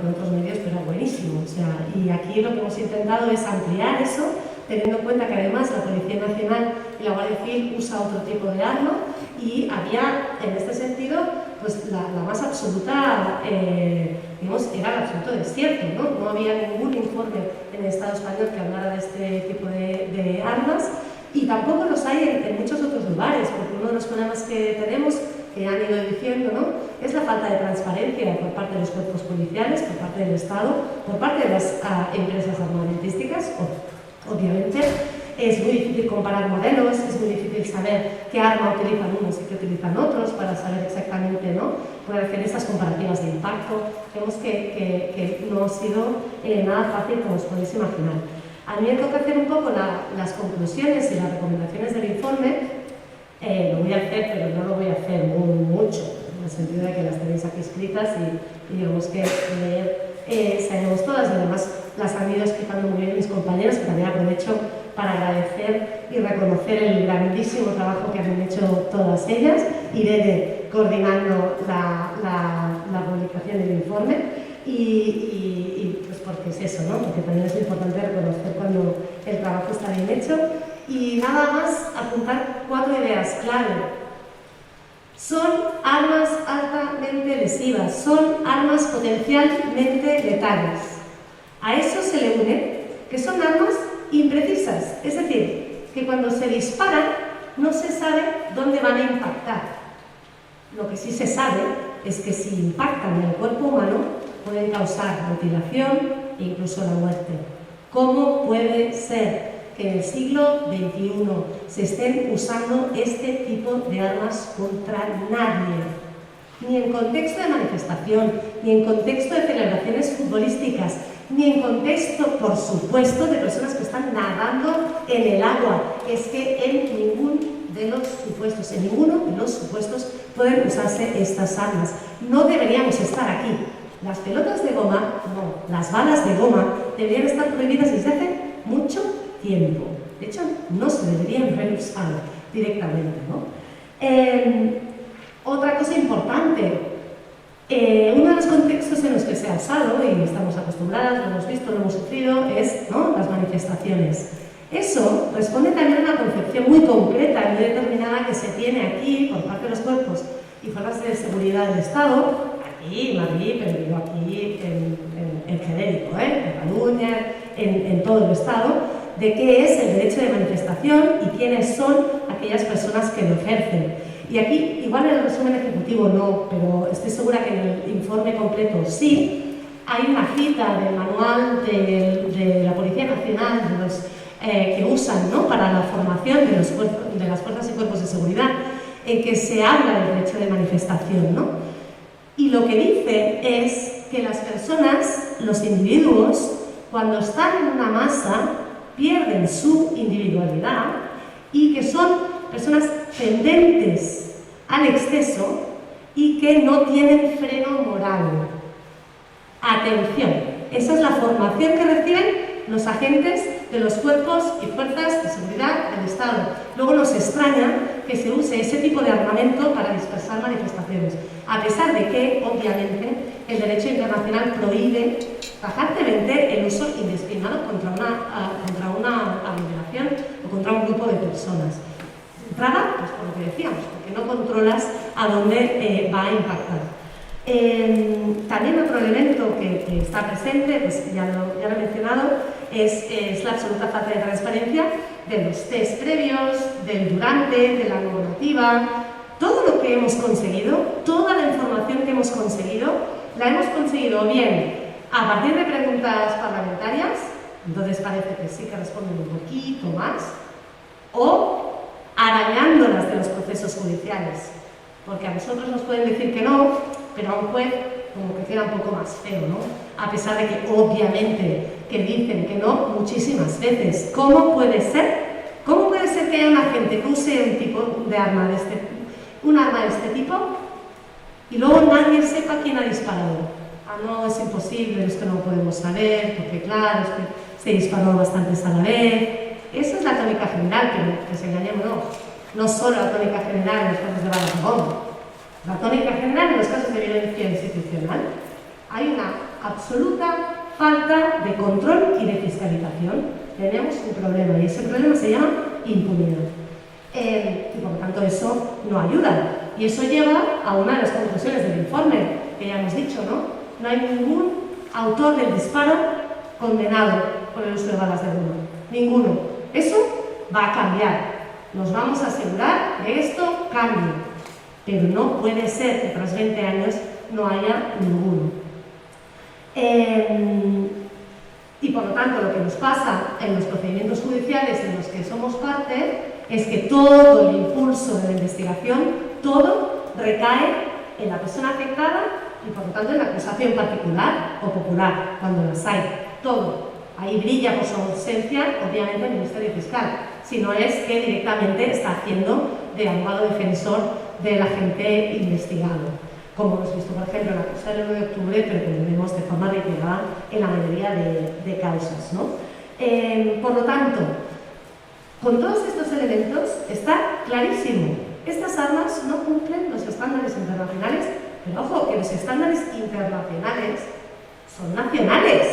con otros medios, pero buenísimo. O sea, y aquí lo que hemos intentado es ampliar eso, teniendo en cuenta que además la Policía Nacional y la Guardia Civil usa otro tipo de arma, y había, en este sentido, pues la más absoluta, digamos, era el absoluto desierto, ¿no? No había ningún informe en el Estado español que hablara de este tipo de armas, y tampoco los hay en muchos otros lugares, porque uno de los problemas que tenemos, que han ido diciendo, ¿no?, es la falta de transparencia por parte de los cuerpos policiales, por parte del Estado, por parte de las empresas armamentísticas. Obviamente es muy difícil comparar modelos, es muy difícil saber qué arma utilizan unos y qué utilizan otros, para saber exactamente, ¿no?, poder hacer estas comparativas de impacto. Vemos que no ha sido nada fácil, como os podéis imaginar. A mí me toca hacer un poco las conclusiones y las recomendaciones del informe. Lo voy a hacer, pero no lo voy a hacer mucho, en el sentido de que las tenéis aquí escritas y digamos que sabemos todas, y además las han ido explicando muy bien mis compañeros, que también aprovecho para agradecer y reconocer el grandísimo trabajo que han hecho todas ellas. Irene coordinando la publicación del informe, y pues porque es eso, ¿no? Porque también es importante reconocer cuando el trabajo está bien hecho. Y nada más apuntar 4 ideas clave. Son armas altamente lesivas, son armas potencialmente letales. A eso se le une que son armas imprecisas, es decir, que cuando se disparan no se sabe dónde van a impactar. Lo que sí se sabe es que si impactan en el cuerpo humano pueden causar mutilación e incluso la muerte. ¿Cómo puede ser que en el siglo XXI se estén usando este tipo de armas contra nadie? Ni en contexto de manifestación, ni en contexto de celebraciones futbolísticas, ni en contexto, por supuesto, de personas que están nadando en el agua. Es que en ninguno de los supuestos pueden usarse estas armas. No deberíamos estar aquí. Las pelotas de goma, no, las balas de goma deberían estar prohibidas desde hace mucho tiempo. De hecho, no se deberían haber usado directamente, ¿no? Otra cosa importante, uno de los contextos en los que se ha usado, y estamos acostumbradas, lo hemos visto, lo hemos sufrido, es, ¿no?, las manifestaciones. Eso responde también a una concepción muy concreta, muy determinada, que se tiene aquí por parte de los cuerpos y fuerzas de seguridad del Estado, aquí en Madrid, pero digo aquí en genérico, en Cataluña, en todo el Estado, de qué es el derecho de manifestación y quiénes son aquellas personas que lo ejercen. Y aquí, igual en el resumen ejecutivo no, pero estoy segura que en el informe completo sí, hay una cita del manual de la Policía Nacional, de los que usan, ¿no?, para la formación de las fuerzas y cuerpos de seguridad, en que se habla del derecho de manifestación, ¿no? Y lo que dice es que las personas, los individuos, cuando están en una masa, pierden su individualidad, y que son personas tendentes al exceso y que no tienen freno moral. Atención, esa es la formación que reciben los agentes de los cuerpos y fuerzas de seguridad del Estado. Luego nos extraña que se use ese tipo de armamento para dispersar manifestaciones, a pesar de que, obviamente, el derecho internacional prohíbe tajantemente el uso indiscriminado contra una personas. Entrada, pues por lo que decíamos, porque no controlas a dónde va a impactar. También otro elemento que está presente, pues ya lo he mencionado, es la absoluta falta de transparencia de los test previos, del durante, de la normativa. Todo lo que hemos conseguido, toda la información que hemos conseguido, la hemos conseguido bien a partir de preguntas parlamentarias, entonces parece que sí que responden un poquito más, o arañándolas de los procesos judiciales, porque a nosotros nos pueden decir que no, pero a un juez como que queda un poco más feo, ¿no? A pesar de que obviamente que dicen que no muchísimas veces. ¿Cómo puede ser? ¿Cómo puede ser que haya una gente que use un tipo de arma de este tipo y luego nadie sepa quién ha disparado? Ah, no, es imposible, es que no lo podemos saber, porque claro, es que se disparó bastantes a la vez. Esa es la tónica general, que se engañemos, no solo la tónica general en los casos de balas de goma. La tónica general en los casos de violencia institucional. Hay una absoluta falta de control y de fiscalización. Tenemos un problema y ese problema se llama impunidad. Y por lo tanto eso no ayuda. Y eso lleva a una de las conclusiones del informe, que ya hemos dicho, ¿no? No hay ningún autor del disparo condenado por el uso de balas de goma. Ninguno. Eso va a cambiar. Nos vamos a asegurar que esto cambie. Pero no puede ser que tras 20 años no haya ninguno. Y por lo tanto, lo que nos pasa en los procedimientos judiciales en los que somos parte es que todo el impulso de la investigación, todo recae en la persona afectada y por lo tanto en la acusación particular o popular, cuando las hay. Todo. Ahí brilla por su ausencia, obviamente, el Ministerio Fiscal, si no es que directamente está haciendo de abogado defensor del agente investigado, como hemos visto, por ejemplo, en la causa del 1 de octubre, pero que vemos de forma reiterada en la mayoría de causas, ¿no? Por lo tanto, con todos estos elementos está clarísimo, estas armas no cumplen los estándares internacionales, pero ojo, que los estándares internacionales son nacionales,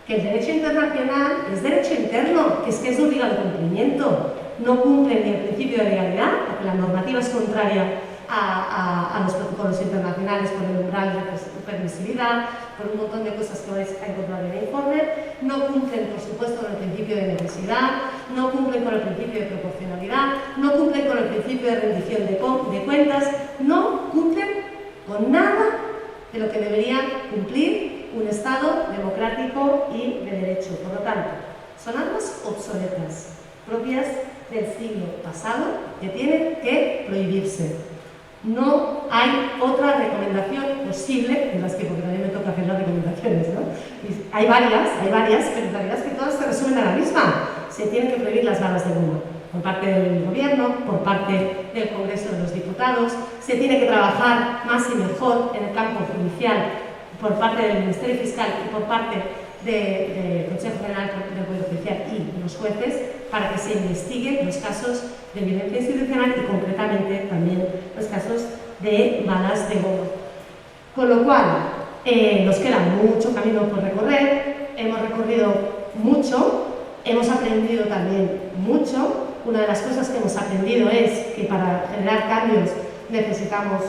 que el derecho internacional es derecho interno, que es de obligado cumplimiento. No cumplen ni el principio de legalidad, porque la normativa es contraria a los protocolos internacionales por el umbral de permisividad, por un montón de cosas que vais a encontrar en el informe. No cumplen, por supuesto, con el principio de necesidad, no cumplen con el principio de proporcionalidad, no cumplen con el principio de rendición de cuentas, no cumplen con nada de lo que debería cumplir un Estado democrático y de derecho. Por lo tanto, son armas obsoletas, propias del siglo pasado, que tienen que prohibirse. No hay otra recomendación posible, de las que porque también me toca hacer las recomendaciones, ¿no? Y hay varias, pero la realidad es que todas se resumen a la misma. Se tienen que prohibir las balas de goma, por parte del Gobierno, por parte del Congreso de los Diputados. Se tiene que trabajar más y mejor en el campo judicial, por parte del Ministerio Fiscal y por parte del Consejo General del Poder Judicial y los jueces, para que se investiguen los casos de violencia institucional y concretamente también los casos de balas de goma. Con lo cual, nos queda mucho camino por recorrer, hemos recorrido mucho, hemos aprendido también mucho. Una de las cosas que hemos aprendido es que para generar cambios necesitamos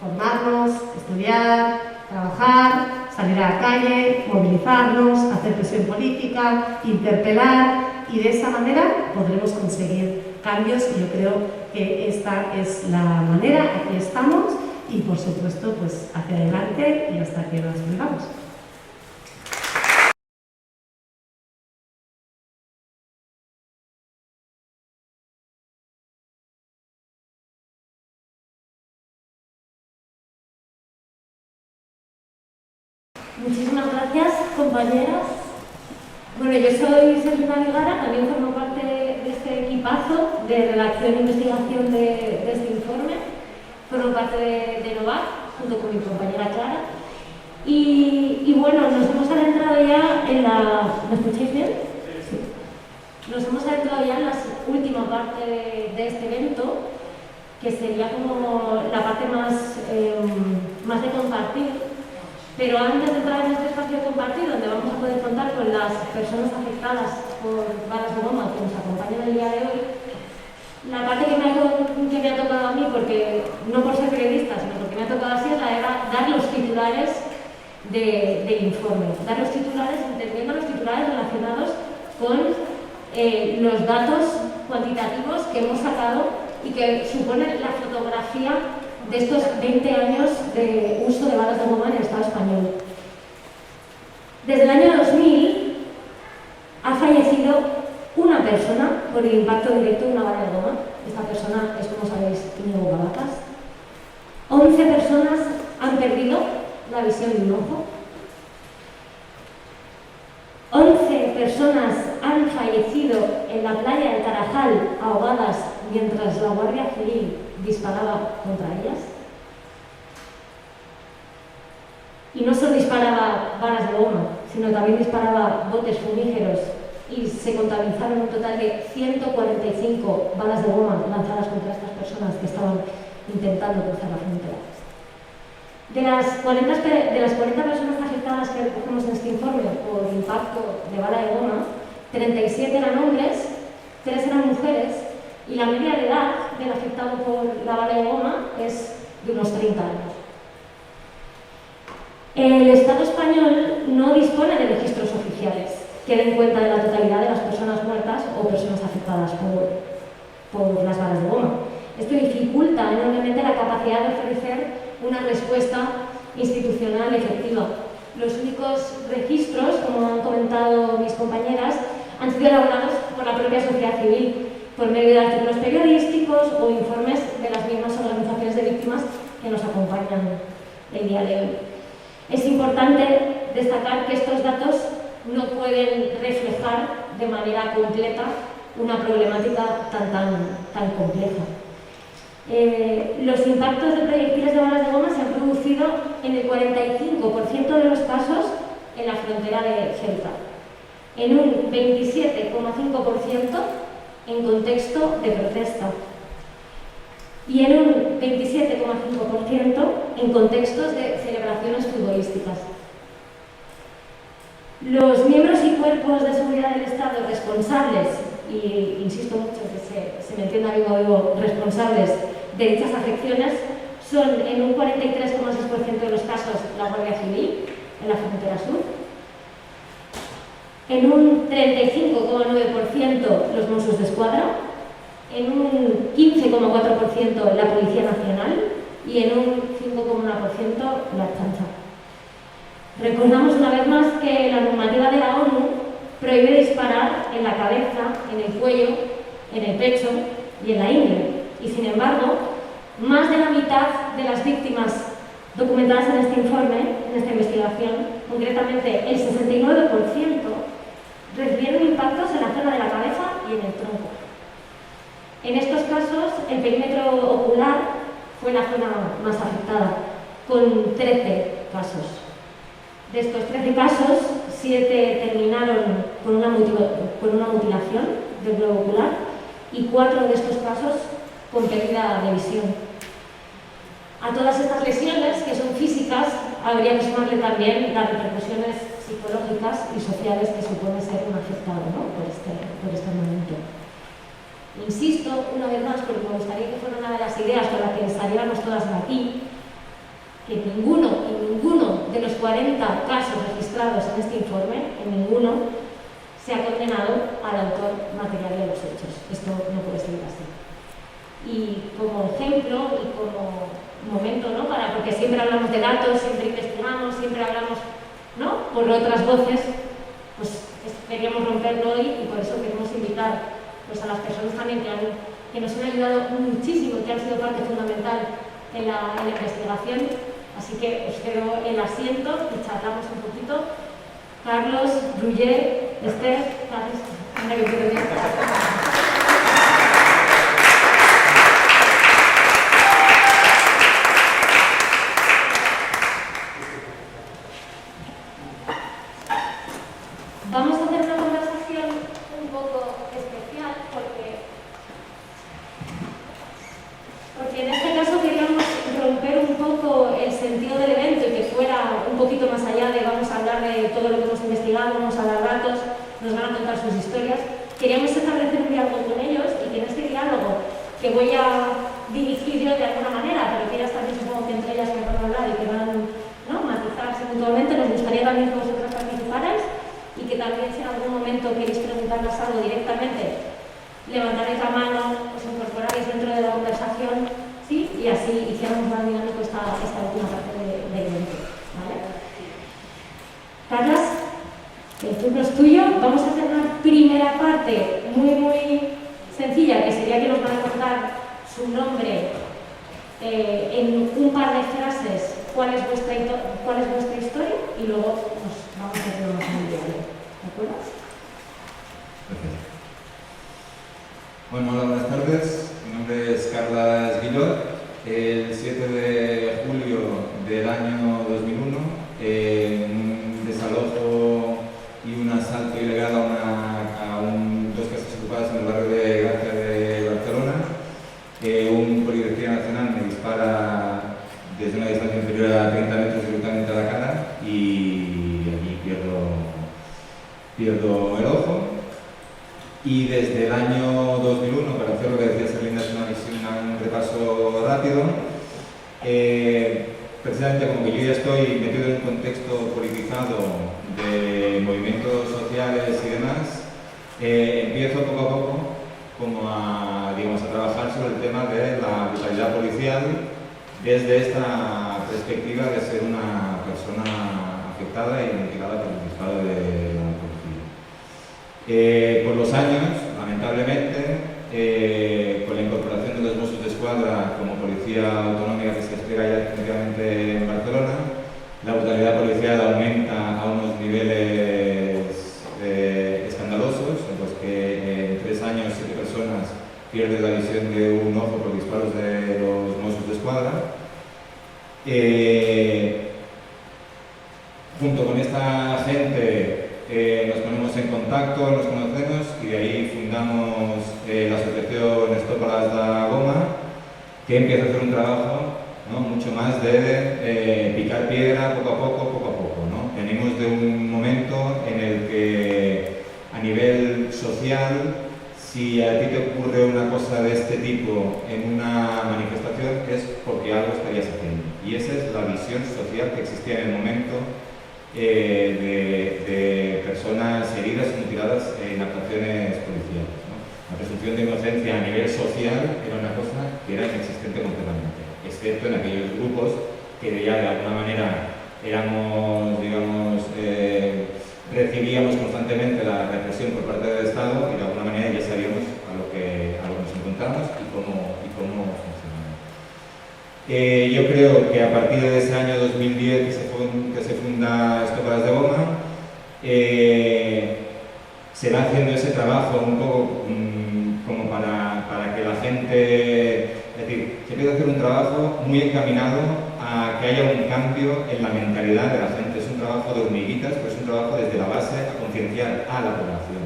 formarnos, estudiar, trabajar, salir a la calle, movilizarnos, hacer presión política, interpelar, y de esa manera podremos conseguir cambios. Y yo creo que esta es la manera. Aquí estamos y por supuesto pues hacia adelante y hasta que nos volvamos. Muchísimas gracias, compañeras. Bueno, yo soy Selina Ligara, también formo parte de este equipazo de redacción e investigación de este informe. Formo parte de NOVAC, junto con mi compañera Clara. Y bueno, nos hemos adentrado ya en la... ¿Me escucháis bien? Sí. Nos hemos adentrado ya en la última parte de este evento, que sería como la parte más de compartir. Pero antes de entrar en este espacio compartido, donde vamos a poder contar con las personas afectadas por balas de goma que nos acompañan el día de hoy, La parte que me ha tocado a mí, porque no por ser periodista, sino porque me ha tocado así, es la de dar los titulares del informe. Dar los titulares, entendiendo los titulares relacionados con los datos cuantitativos que hemos sacado y que suponen la fotografía de estos 20 años de uso de balas de goma en el Estado español. Desde el año 2000 ha fallecido una persona por el impacto directo de una bala de goma. Esta persona es, como sabéis, Íñigo Cabacas. 11 personas han perdido la visión de un ojo. 11 personas han fallecido en la playa de Tarajal ahogadas mientras la Guardia Civil disparaba contra ellas. Y no solo disparaba balas de goma, sino también disparaba botes fumígeros y se contabilizaron un total de 145 balas de goma lanzadas contra estas personas que estaban intentando cruzar la frontera. De las 40 personas afectadas que recogemos en este informe por impacto de bala de goma, 37 eran hombres, 3 eran mujeres y la media de edad del afectado por la bala de goma es de unos 30 años. El Estado español no dispone de registros oficiales que den cuenta de la totalidad de las personas muertas o personas afectadas por las balas de goma. Esto dificulta enormemente la capacidad de ofrecer una respuesta institucional efectiva. Los únicos registros, como han comentado mis compañeras, han sido elaborados por la propia sociedad civil, por medio de artículos periodísticos o informes de las mismas organizaciones de víctimas que nos acompañan el día de hoy. Es importante destacar que estos datos no pueden reflejar de manera completa una problemática tan compleja. Los impactos de proyectiles de balas de goma se han producido en el 45% de los casos en la frontera de Ceuta, en un 27,5% en contexto de protesta y en un 27,5% en contextos de celebraciones futbolísticas. Los miembros y cuerpos de seguridad del Estado responsables, y insisto mucho que se me entienda vivo responsables de dichas afecciones, son en un 43,6% de los casos la Guardia Civil en la frontera sur, en un 35,9% los Mossos d'Esquadra, en un 15,4% la Policía Nacional y en un 5,1% la Ertzaintza. Recordamos una vez más que la normativa de la ONU prohíbe disparar en la cabeza, en el cuello, en el pecho y en la ingle. Y sin embargo, más de la mitad de las víctimas documentadas en este informe, en esta investigación, concretamente el 69%, recibieron impactos en la zona de la cabeza y en el tronco. En estos casos, el perímetro ocular fue la zona más afectada, con 13 casos. De estos 13 casos, 7 terminaron con una mutilación del globo ocular y 4 de estos casos con pérdida de visión. A todas estas lesiones, que son físicas, habría que sumarle también las repercusiones psicológicas y sociales que supone ser un afectado, ¿no? por este momento. Insisto, una vez más, porque me gustaría que fuera una de las ideas con las que saliéramos todas de aquí, que en ninguno de los 40 casos registrados en este informe, en ninguno, se ha condenado al autor material de los hechos. Esto no puede ser así. Y como ejemplo y como momento, ¿no? Porque siempre hablamos de datos, siempre investigamos, siempre hablamos, ¿no? Por otras voces, pues queríamos romperlo hoy y por eso queremos invitar pues, a las personas también que nos han ayudado muchísimo, que han sido parte fundamental en la investigación. Así que os cedo el asiento y charlamos un poquito. Carlos, Roger, Esther, Carlos, anda que puedo bien. Vamos a hacer una conversación un poco especial porque en este caso queríamos romper un poco el sentido del evento y que fuera un poquito más allá de vamos a hablar de todo lo que hemos investigado, vamos a dar datos, nos van a contar sus historias. Queríamos establecer un diálogo con ellos y que en este diálogo que voy a dirigir yo de alguna manera, pero que ellas también supongo que entre ellas me van a hablar y que van, ¿no?, matizarse mutuamente. Nos gustaría también que vosotras participarais y que también si en algún momento queréis preguntarlas algo directamente, levantaréis la mano, os incorporaréis dentro de la conversación, ¿sí? Y así hiciéramos más dinámico esta última parte del evento, ¿vale? Carlas, el turno es tuyo. Vamos a hacer una primera parte muy sencilla, que sería que nos van a contar su nombre en un par de frases, cuál es vuestra historia, y luego nos vamos a hacer más individual. ¿De acuerdo? Perfecto. Bueno, hola, buenas tardes. Mi nombre es Carla Esguillot. El 7 de julio del año 2001, un desalojo y un asalto ilegal a dos casas ocupadas en el barrio de Gracia de Barcelona, un policía nacional me dispara desde una distancia inferior a 30 metros directamente a la cara y allí pierdo el ojo. Y desde el año 2001, para hacer lo que decía Selina, es un repaso rápido, precisamente como que yo ya estoy metido en un contexto politizado de movimientos sociales y demás, empiezo poco a poco como a trabajar sobre el tema de la brutalidad policial desde esta perspectiva de ser una persona afectada e identificada por el disparo de la policía. Por los años, lamentablemente, con la incorporación de los Mossos d'Esquadra como policía autonómica que se despliega ya definitivamente en Barcelona, la brutalidad policial aumenta a unos niveles escandalosos, en los que en 3 años 7 personas pierden la visión de un ojo por disparos de los Mossos d'Esquadra. Junto con esta gente nos ponemos en contacto, nos conocemos y de ahí fundamos la asociación Stop a la Goma, que empieza a hacer un trabajo, ¿no?, mucho más de picar piedra poco a poco, ¿no? Venimos de un momento en el que a nivel social, si a ti te ocurre una cosa de este tipo en una manifestación es porque algo estarías haciendo. Y esa es la visión social que existía en el momento de personas heridas y mutiladas en actuaciones policiales, ¿no? La presunción de inocencia a nivel social era una cosa que era inexistente completamente, excepto en aquellos grupos que ya de alguna manera éramos, digamos, recibíamos constantemente la represión por parte del Estado y de alguna manera ya sabíamos a lo que nos encontramos y cómo funcionaba. Yo creo que a partir de ese año 2010 que se funda Stop a las de Goma, se va haciendo ese trabajo un poco como para que la gente, es decir, se empieza a hacer un trabajo muy encaminado a que haya un cambio en la mentalidad de la gente. Es un trabajo de hormiguitas, pero es un trabajo desde la base a concienciar a la población.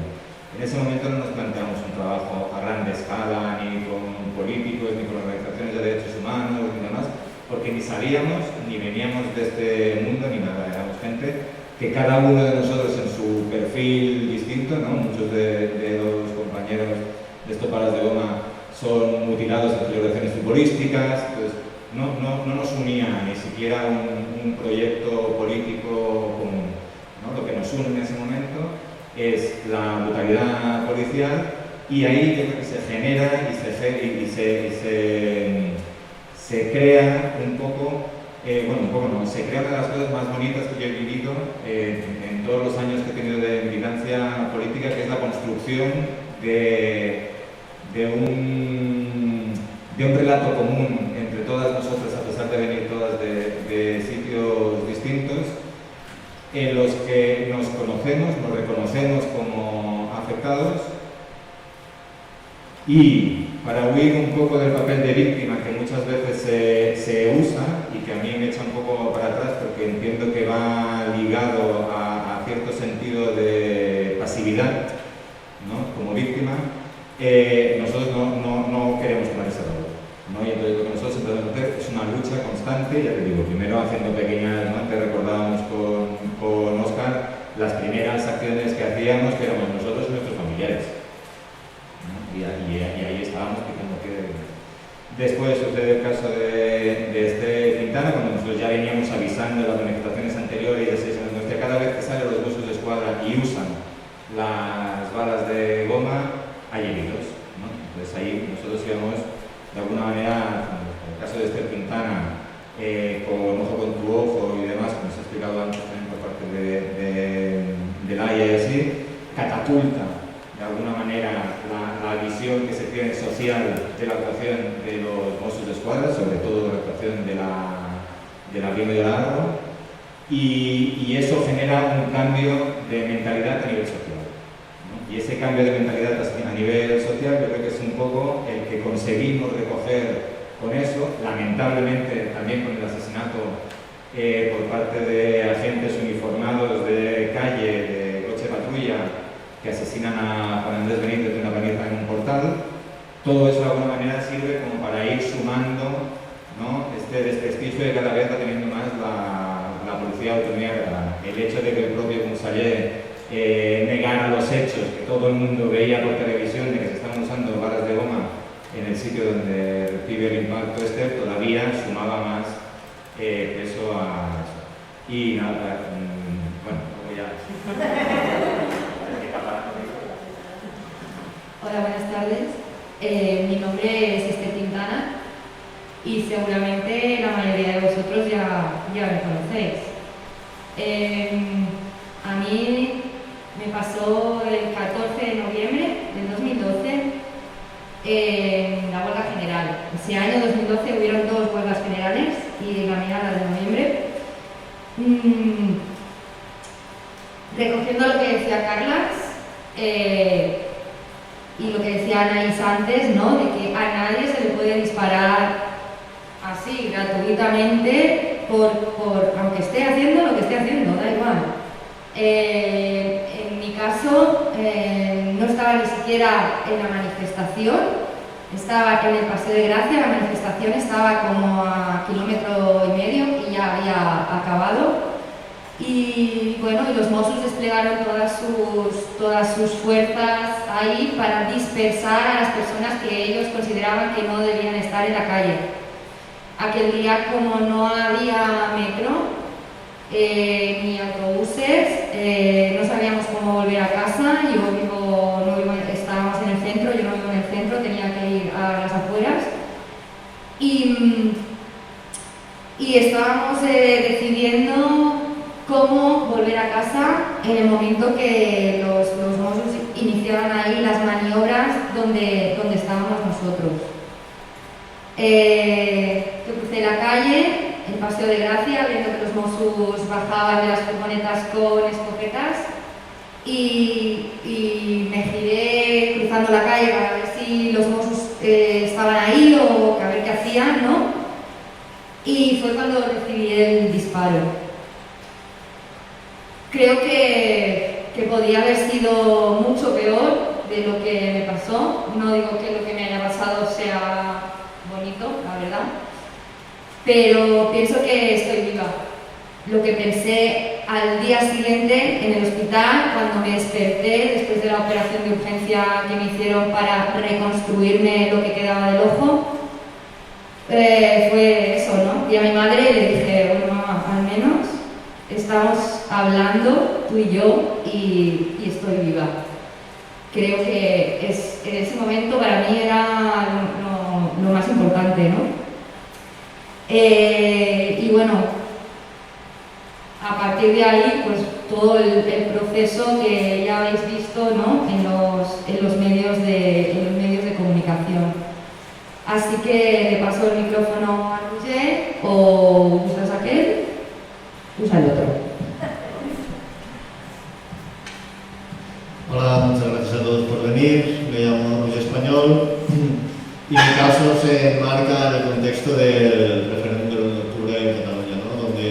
En ese momento no nos planteamos un trabajo a gran escala, ni con políticos, ni con organizaciones de derechos humanos, ni demás, porque ni sabíamos, ni veníamos de este mundo, ni nada. Éramos gente que cada uno de nosotros en su perfil distinto, ¿no? Muchos de los compañeros de Stop a las de Goma son mutilados en celebraciones futbolísticas, entonces no nos unía ni siquiera un proyecto político común, ¿no? Lo que nos une en ese momento es la brutalidad policial y ahí yo creo que se genera y se crea un poco, se crea una de las cosas más bonitas que yo he vivido en todos los años que he tenido de militancia política, que es la construcción de un relato común entre todas nosotras, a pesar de venir todas de sitios distintos, en los que nos conocemos, nos reconocemos como afectados y para huir un poco del papel de víctima que muchas veces se usa y que a mí me echa un poco para atrás porque entiendo que va ligado a cierto sentido de pasividad, ¿no?, como víctima, nosotros no queremos tomar ese rol, ¿no? Y entonces lo que nosotros empezamos a hacer es una lucha constante, ya te digo, primero haciendo pequeñas, ¿no?, te recordábamos con Óscar las primeras acciones que hacíamos, que éramos nosotros y nuestros familiares, ¿no? Y ahí estábamos picando piedra. Después sucede el caso de Quintana, cuando nosotros ya veníamos avisando de las manifestaciones anteriores y de 6 años, que cada vez que salen los Mossos d'Esquadra y usan las balas de goma, hay heridos, ¿no? Entonces ahí nosotros íbamos, de alguna manera, en el caso de Esther Quintana, con ojo con tu ojo y demás, como se ha explicado antes también por parte de Laia y así, catapulta de alguna manera la visión que se tiene social de la actuación de los Mossos d'Esquadra, sobre todo la actuación de la Brigada de Arro, y eso genera un cambio de mentalidad a nivel social, ¿no? Y ese cambio de mentalidad a nivel social yo creo que es un poco el que conseguimos recoger con eso, lamentablemente también con el asesinato por parte de agentes uniformados de calle, de coche patrulla, que asesinan a Juan Andrés Benítez de una paliza en un portal. Todo eso de alguna manera sirve como para ir sumando, ¿no?, este desprestigio que cada vez va teniendo más la Policía de Autonomía catalana. El hecho de que el propio Conseller negara los hechos que todo el mundo veía por televisión de que se están usando balas de goma en el sitio donde recibe el impacto todavía sumaba más peso a eso. Y nada, bueno, luego ya... Hola, buenas tardes. Mi nombre es Esther Quintana y seguramente la mayoría de vosotros ya me conocéis. A mí me pasó el 14 de noviembre del 2012 en la huelga general. Ese año 2012 hubieron 2 huelgas generales y la mía, la de noviembre. Recogiendo lo que decía Carlas, y lo que decía Anaís antes, ¿no?, de que a nadie se le puede disparar así, gratuitamente, aunque esté haciendo lo que esté haciendo, da igual. En mi caso, no estaba ni siquiera en la manifestación, estaba en el Paseo de Gracia, la manifestación estaba como a 1,5 kilómetros y ya había acabado. Y bueno, los Mossos desplegaron todas sus fuerzas ahí para dispersar a las personas que ellos consideraban que no debían estar en la calle. Aquel día, como no había metro ni autobuses, no sabíamos cómo volver a casa. Estábamos en el centro, yo no vivo en el centro, tenía que ir a las afueras. Y estábamos decidiendo cómo volver a casa en el momento que los Mossos iniciaban ahí las maniobras donde estábamos nosotros. Yo crucé la calle, el Paseo de Gracia, viendo que los Mossos bajaban de las furgonetas con escopetas y me giré cruzando la calle para ver si los Mossos estaban ahí o a ver qué hacían, ¿no? Y fue cuando recibí el disparo. Creo que podía haber sido mucho peor de lo que me pasó. No digo que lo que me haya pasado sea bonito, la verdad, pero pienso que estoy viva. Lo que pensé al día siguiente en el hospital, cuando me desperté después de la operación de urgencia que me hicieron para reconstruirme lo que quedaba del ojo, fue eso, ¿no? Y a mi madre le dije, bueno, mamá, al menos estamos hablando tú y yo y estoy viva. Creo que en ese momento para mí era lo más importante, ¿no? Y bueno, a partir de ahí, pues todo el proceso que ya habéis visto, ¿no?, en los medios de comunicación. Así que le paso el micrófono a Roger, o usas aquel, usa el otro. Hola, muchas gracias a todos por venir. Me llamo Roger Español y mi caso se enmarca en el contexto del referéndum del 1 de octubre en Cataluña, ¿no?, donde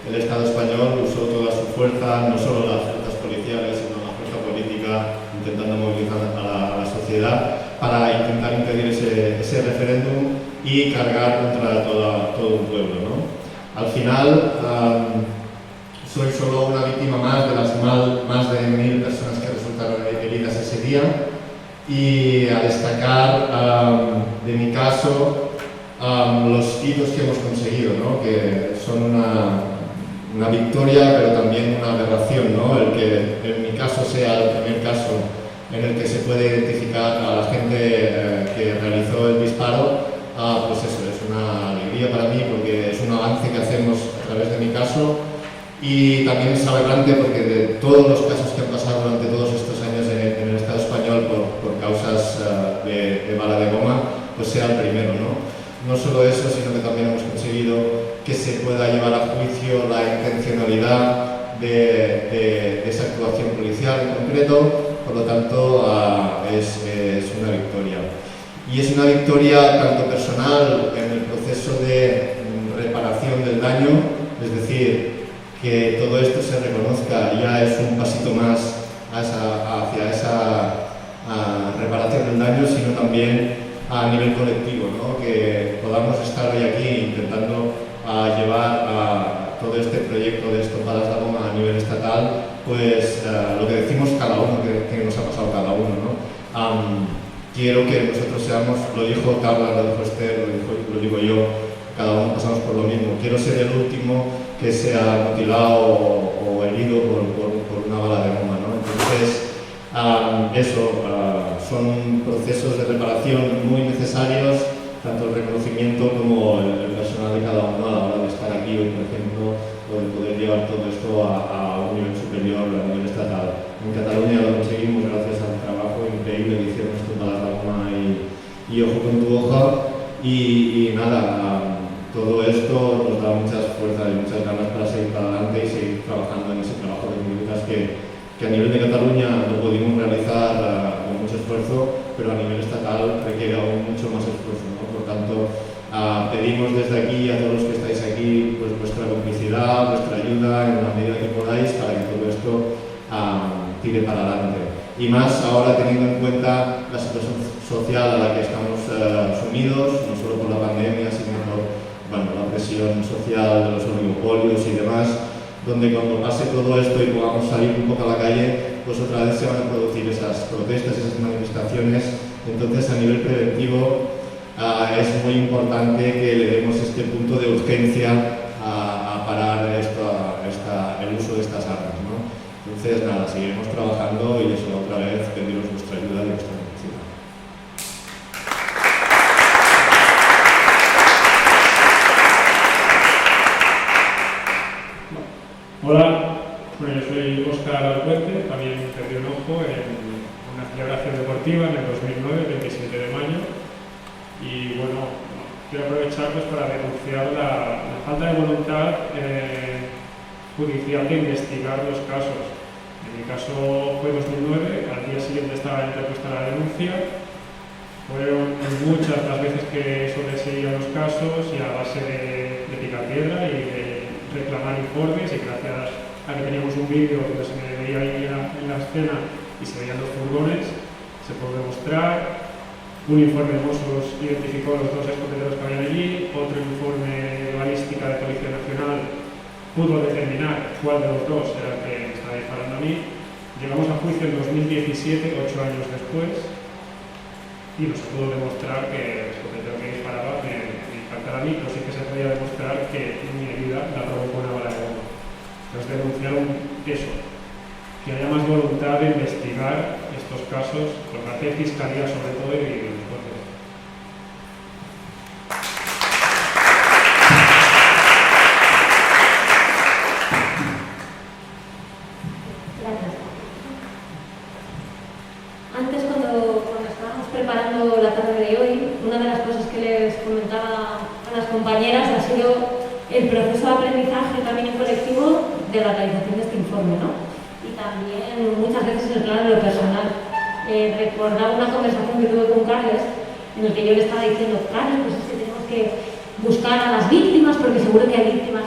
el Estado español usó toda su fuerza, no solo las fuerzas policiales, sino la fuerza política, intentando movilizar a la sociedad para intentar impedir ese referéndum y cargar contra todo un pueblo, ¿no? Al final, soy solo una víctima más de las más de 1.000 personas que resultaron heridas ese día, y a destacar de mi caso los hitos que hemos conseguido, ¿no? Que son una victoria, pero también una aberración, ¿no? El que en mi caso sea el primer caso en el que se puede identificar a la gente que realizó el disparo, pues eso, es una alegría para mí porque es un avance que hacemos a través de mi caso, y también es aberrante porque de todos los casos que han pasado durante todos estos años en el Estado español por causas de bala de goma, pues sea el primero, ¿no? No solo eso, sino que también hemos conseguido que se pueda llevar a juicio la intencionalidad de esa actuación policial en concreto. Por lo tanto, es una victoria. Y es una victoria tanto personal en el proceso de reparación del daño, es decir, que todo esto se reconozca ya es un pasito más hacia esa reparación del daño, sino también a nivel colectivo, ¿no? Que podamos estar hoy aquí intentando llevar todo este proyecto de Estopadas la Goma a nivel estatal, pues lo que decimos cada uno, que nos ha pasado cada uno, ¿no? Quiero que nosotros seamos, lo dijo Carla, lo dijo Esther, lo digo yo, cada uno pasamos por lo mismo. Quiero ser el último que sea mutilado o herido por una bala de goma, ¿no? Entonces, son procesos de reparación muy necesarios, tanto el reconocimiento como el personal de cada uno a la hora de estar aquí hoy, por ejemplo, o de poder llevar todo esto a un nivel superior, a nivel estatal. En Cataluña lo conseguimos gracias al trabajo increíble que hicieron Estopadas la Goma y Ojo con tu hoja, y nada, todo esto nos da muchas fuerzas y muchas ganas para seguir para adelante y seguir trabajando en ese trabajo de comunidades que a nivel de Cataluña lo pudimos realizar con mucho esfuerzo, pero a nivel estatal requiere aún mucho más esfuerzo, ¿no? Por tanto, pedimos desde aquí a todos los que estáis aquí pues vuestra complicidad, vuestra ayuda en la medida que podáis para que todo esto tire para adelante. Y más ahora teniendo en cuenta la situación social a la que estamos sumidos, no solo por la pandemia, sino por la presión social de los oligopolios y demás, donde cuando pase todo esto y podamos salir un poco a la calle, pues otra vez se van a producir esas protestas, esas manifestaciones. Entonces, a nivel preventivo, es muy importante que le demos este punto de urgencia a parar el uso de estas armas, ¿no? Entonces, nada, seguiremos trabajando y eso, otra vez, pediros vuestra ayuda y vuestra complicidad. Hola, bueno, yo soy Óscar Alpuente, también perdí un ojo en una celebración deportiva en el 2009, el 27 de mayo, y bueno, quiero aprovechar pues, para denunciar la falta de voluntad judicial de investigar los casos. En mi caso fue 2009, al día siguiente estaba interpuesta la denuncia. Fueron muchas las veces que sobreseguía los casos y a base de picar piedra y de reclamar informes, y gracias a que teníamos un vídeo donde se me veía ahí en la escena y se veían los furgones, se pudo demostrar. Un informe de Mossos identificó los dos escopeteros que habían allí, otro informe de balística de Policía Nacional pudo determinar cuál de los dos era el que estaba disparando a mí. Llegamos a juicio en 2017, 8 años después, y no se pudo demostrar que el escopetero que disparaba me impactara a mí, pero sí que se podía demostrar que mi herida la provocó una bala de goma. Entonces denunciaron eso, que haya más voluntad de investigar estos casos por parte de Fiscalía sobre todo y de los jueces. Gracias. Antes cuando estábamos preparando la tarde de hoy, una de las cosas que les comentaba a las compañeras ha sido el proceso de aprendizaje también en colectivo de la realización de este informe, ¿no? Y también muchas veces el plano de lo personal. Recordaba una conversación que tuve con Carles en el que yo le estaba diciendo, Carles, pues es que tenemos que buscar a las víctimas porque seguro que hay víctimas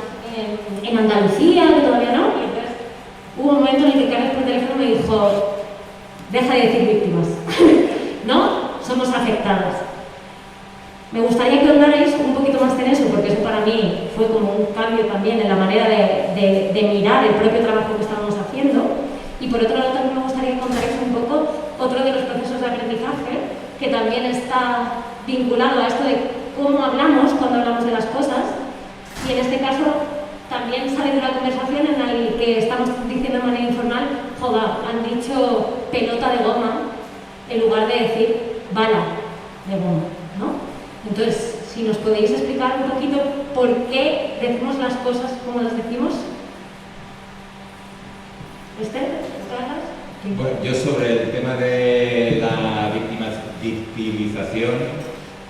en Andalucía que todavía no. Y entonces hubo un momento en el que Carles por teléfono me dijo, deja de decir víctimas, ¿no? Somos afectadas. Me gustaría que hablarais un poquito más de eso, porque eso para mí fue como un cambio también en la manera de mirar el propio trabajo que estábamos haciendo. Y por otro lado también me gustaría que contarais un poco otro de los procesos de aprendizaje que también está vinculado a esto de cómo hablamos cuando hablamos de las cosas, y en este caso también sale de una conversación en la que estamos diciendo de manera informal, joda, han dicho pelota de goma en lugar de decir bala de goma, ¿no? Entonces, si nos podéis explicar un poquito por qué decimos las cosas como las decimos. Esther, ¿estás? Bueno, yo sobre el tema de la victimización,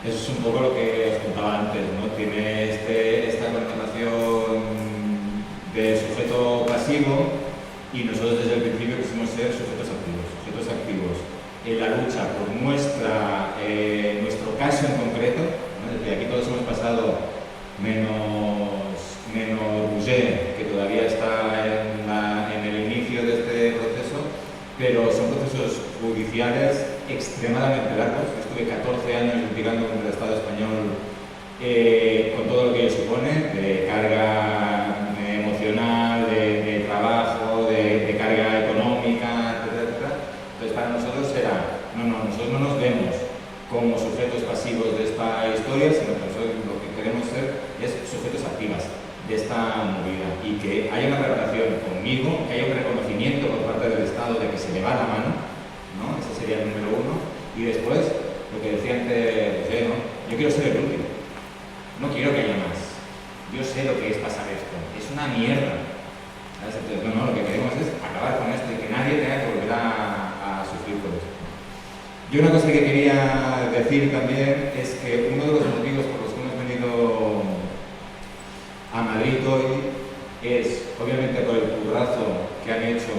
eso es un poco lo que os contaba antes, ¿no? Tiene esta connotación de sujeto pasivo y nosotros desde el principio quisimos ser sujetos activos en la lucha por nuestro caso en concreto, ¿no? Desde aquí todos hemos pasado menos Roger, que todavía está en el inicio de este proceso, pero son procesos judiciales extremadamente largos. Estuve 14 años litigando contra el Estado español con todo lo que ello supone, de carga emocional, de trabajo, de carga económica, etcétera. Entonces para nosotros nosotros no nos vemos como sujetos pasivos de esta historia, sino que nosotros lo que queremos ser es sujetos activos de esta movida, y que haya una relación conmigo, que haya un reconocimiento por parte del Estado de que se le va la mano, ¿no? Ese sería el número uno, y después, lo que decía antes, ¿no? Yo quiero ser el último, no quiero que haya más, yo sé lo que es pasar esto, es una mierda. Entonces, no, lo que queremos es acabar con esto y que nadie tenga que volver a sufrir por esto. Yo una cosa que quería decir también es que uno de los motivos por los que hemos venido a Madrid hoy es, obviamente, por el currazo que han hecho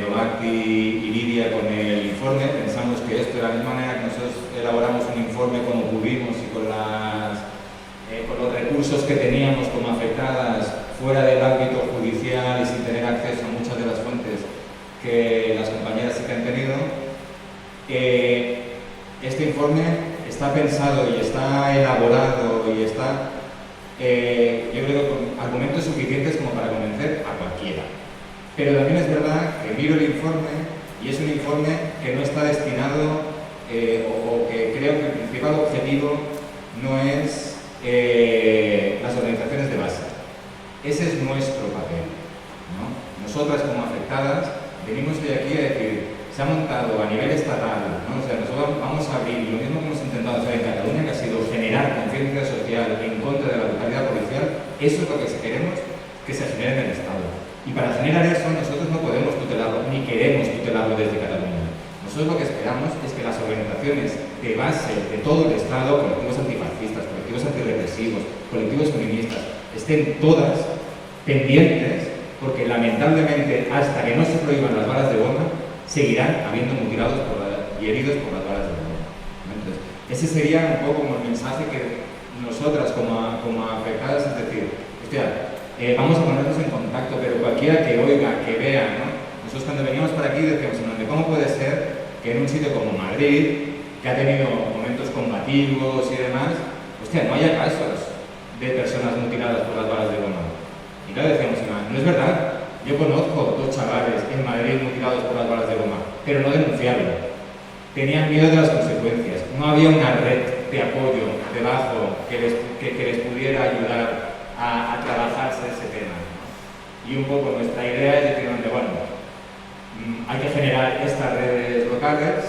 Novak y Lidia con el informe. Pensamos que esto, de la misma manera que nosotros elaboramos un informe como pudimos y con los recursos que teníamos como afectadas fuera del ámbito judicial y sin tener acceso a muchas de las fuentes que las compañeras sí que han tenido, este informe está pensado y está elaborado y está, yo creo, con argumentos suficientes como para convencer a cualquiera. Pero también es verdad que miro el informe y es un informe que no está destinado, o que creo que el principal objetivo no es las organizaciones de base. Ese es nuestro papel, ¿no? Nosotras como afectadas venimos hoy aquí a decir, se ha montado a nivel estatal, ¿no? O sea, nosotros vamos a abrir lo mismo que hemos intentado hacer en Cataluña, que ha sido generar conciencia social en contra de la brutalidad policial. Eso es lo que queremos que se genere en el Estado. Y para generar eso nosotros no podemos tutelarlo, ni queremos tutelarlo desde Cataluña. Nosotros lo que esperamos es que las organizaciones de base de todo el Estado, colectivos antifascistas, colectivos antirrepresivos, colectivos feministas, estén todas pendientes, porque lamentablemente hasta que no se prohíban las balas de goma, seguirán habiendo mutilados y heridos por las balas de goma. Entonces, ese sería un poco como el mensaje que nosotras como afectadas, es decir, hostia, vamos a ponernos en contacto, pero cualquiera que oiga, que vea, ¿no? Nosotros cuando veníamos para aquí decíamos, ¿cómo puede ser que en un sitio como Madrid, que ha tenido momentos combativos y demás, hostia, no haya casos de personas mutiladas por las balas de goma? Y claro, decíamos, no es verdad. Yo conozco 2 chavales en Madrid mutilados por las balas de goma, pero no denunciaron. Tenían miedo de las consecuencias. No había una red de apoyo debajo que les pudiera ayudar a trabajarse ese tema, ¿no? Y un poco nuestra idea es decir, bueno, hay que generar estas redes locales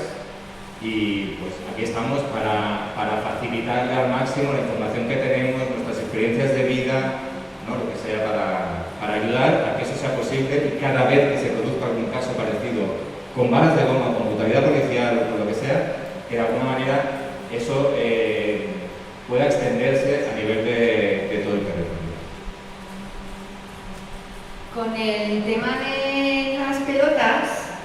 y pues aquí estamos para facilitarle al máximo la información que tenemos, nuestras experiencias de vida, ¿no? Lo que sea para ayudar a que eso sea posible, y cada vez que se produzca algún caso parecido con balas de goma, con brutalidad policial o con lo que sea, que de alguna manera eso pueda extenderse a nivel de todo el territorio. Con el tema de las pelotas,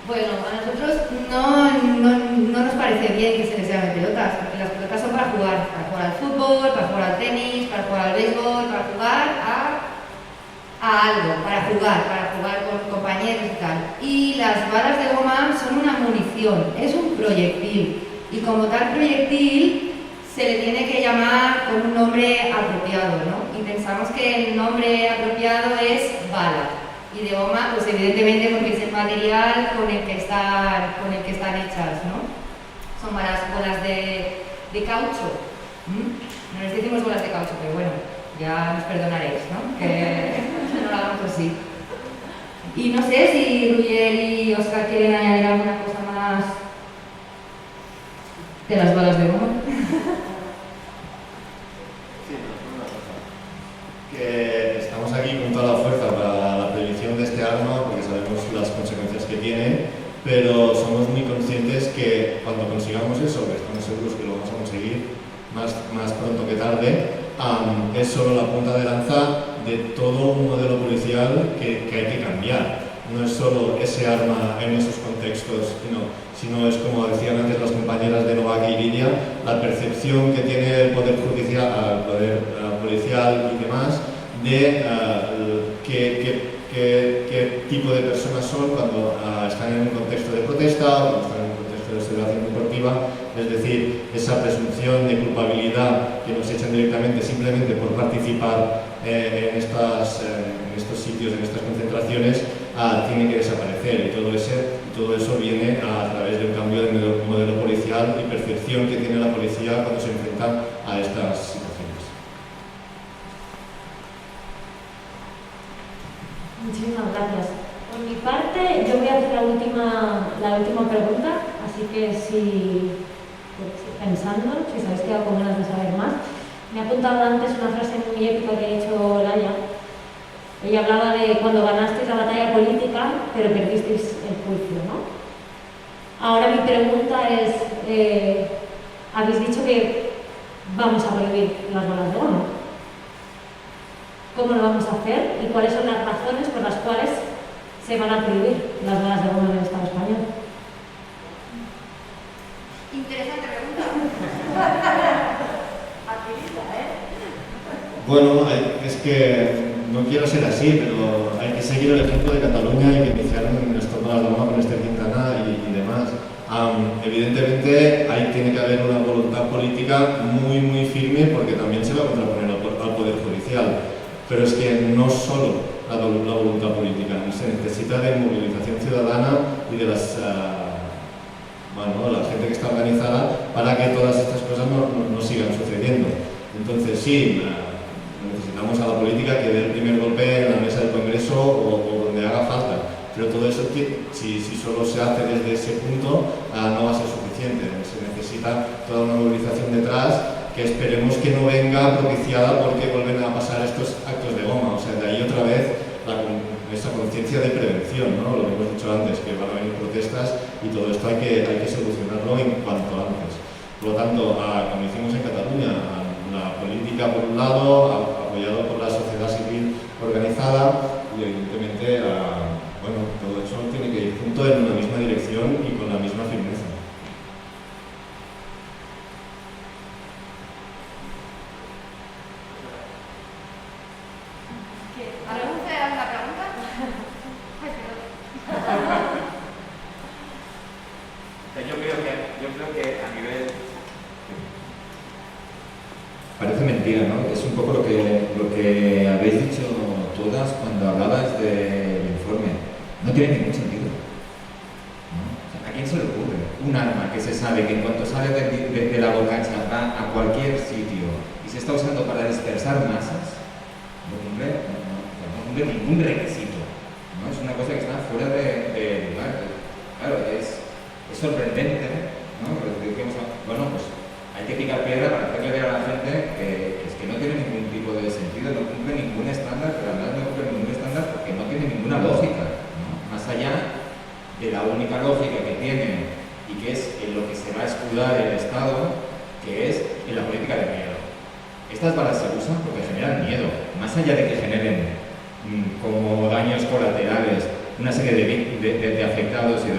bueno, a nosotros no nos parece bien que se les llame pelotas, porque las pelotas son para jugar al fútbol, para jugar al tenis, para jugar al béisbol, para jugar a algo, para jugar con compañeros y tal. Y las balas de goma son una munición, es un proyectil, y como tal proyectil se le tiene que llamar con un nombre apropiado, ¿no? Y pensamos que el nombre apropiado es bala. Y de goma, pues evidentemente porque es el material con el que están hechas, ¿no? Son bolas de de caucho. No les decimos bolas de caucho, pero bueno, ya nos perdonaréis, ¿no? Que no lo hagamos así. Y no sé si Ruyer y Óscar quieren añadir alguna cosa más de las bolas de goma. Que estamos aquí con toda la fuerza para la prevención de este arma, porque sabemos las consecuencias que tiene, pero somos muy conscientes que cuando consigamos eso, que estamos seguros que lo vamos a conseguir más pronto que tarde, es solo la punta de lanza de todo un modelo policial que hay que cambiar. No es solo ese arma en esos contextos, sino es, como decían antes las compañeras de Novak y Lidia, la percepción que tiene el poder judicial, el poder policial y demás, de qué tipo de personas son cuando están en un contexto de protesta o cuando están en un contexto de celebración deportiva. Es decir, esa presunción de culpabilidad que nos echan directamente simplemente por participar en estos sitios, en estas concentraciones, tiene que desaparecer, y todo eso viene a través de un cambio de modelo policial y percepción que tiene la policía cuando se enfrenta a estas situaciones. Muchísimas gracias. Por mi parte, yo voy a hacer la última pregunta, así que si pensando, si os habéis quedado con ganas de saber más. Me ha apuntado antes una frase muy épica que ha dicho Laia. Ella hablaba de cuando ganasteis la batalla política, pero perdisteis el juicio, ¿no? Ahora mi pregunta es, habéis dicho que vamos a prohibir las bolas de goma. ¿Cómo lo vamos a hacer y cuáles son las razones por las cuales se van a prohibir las bolas de goma en el Estado español? Interesante pregunta. Bueno, es que no quiero ser así, pero hay que seguir el ejemplo de Cataluña y que iniciaron en el Stop a la Goma con Esther Quintana y demás. Evidentemente ahí tiene que haber una voluntad política muy firme, porque también se va a contraponer al Poder Judicial. Pero es que no solo la voluntad política, se necesita de movilización ciudadana y de la gente que está organizada para que todas estas cosas no sigan sucediendo. Entonces sí, necesitamos a la política que dé el primer golpe en la mesa del Congreso o donde haga falta, pero todo eso, si solo se hace desde ese punto, no va a ser suficiente. Se necesita toda una movilización detrás, que esperemos que no venga propiciada porque vuelven a pasar estos actos de goma. O sea, de ahí otra vez esa conciencia de prevención, ¿no? Lo que hemos dicho antes, que van a venir protestas y todo esto hay que solucionarlo en cuanto antes. Por lo tanto, como hicimos en Cataluña, la política por un lado, apoyado por la sociedad civil organizada, y evidentemente todo eso tiene que ir junto en una misma dirección y con la misma firmeza. Yo creo que a nivel... Parece mentira, ¿no? Es un poco lo que habéis dicho todas cuando hablabas del informe. No tiene ningún sentido, ¿no? O sea, ¿a quién se le ocurre un arma que se sabe que en cuanto sale de la bocacha va a cualquier sitio y se está usando para dispersar masas? No cumple ningún requisito, ¿no? Es una cosa que está fuera de lugar. Claro, es sorprendente, ¿no? Bueno, pues hay que picar piedra para hacerle ver a la gente que es que no tiene ningún tipo de sentido, no cumple ningún estándar, pero además no cumple ningún estándar porque no tiene ninguna lógica, ¿no? Más allá de la única lógica que tiene y que es en lo que se va a escudar el Estado, que es en la política de miedo. Estas balas se usan porque generan miedo, más allá de que generen como daños colaterales una serie de afectados y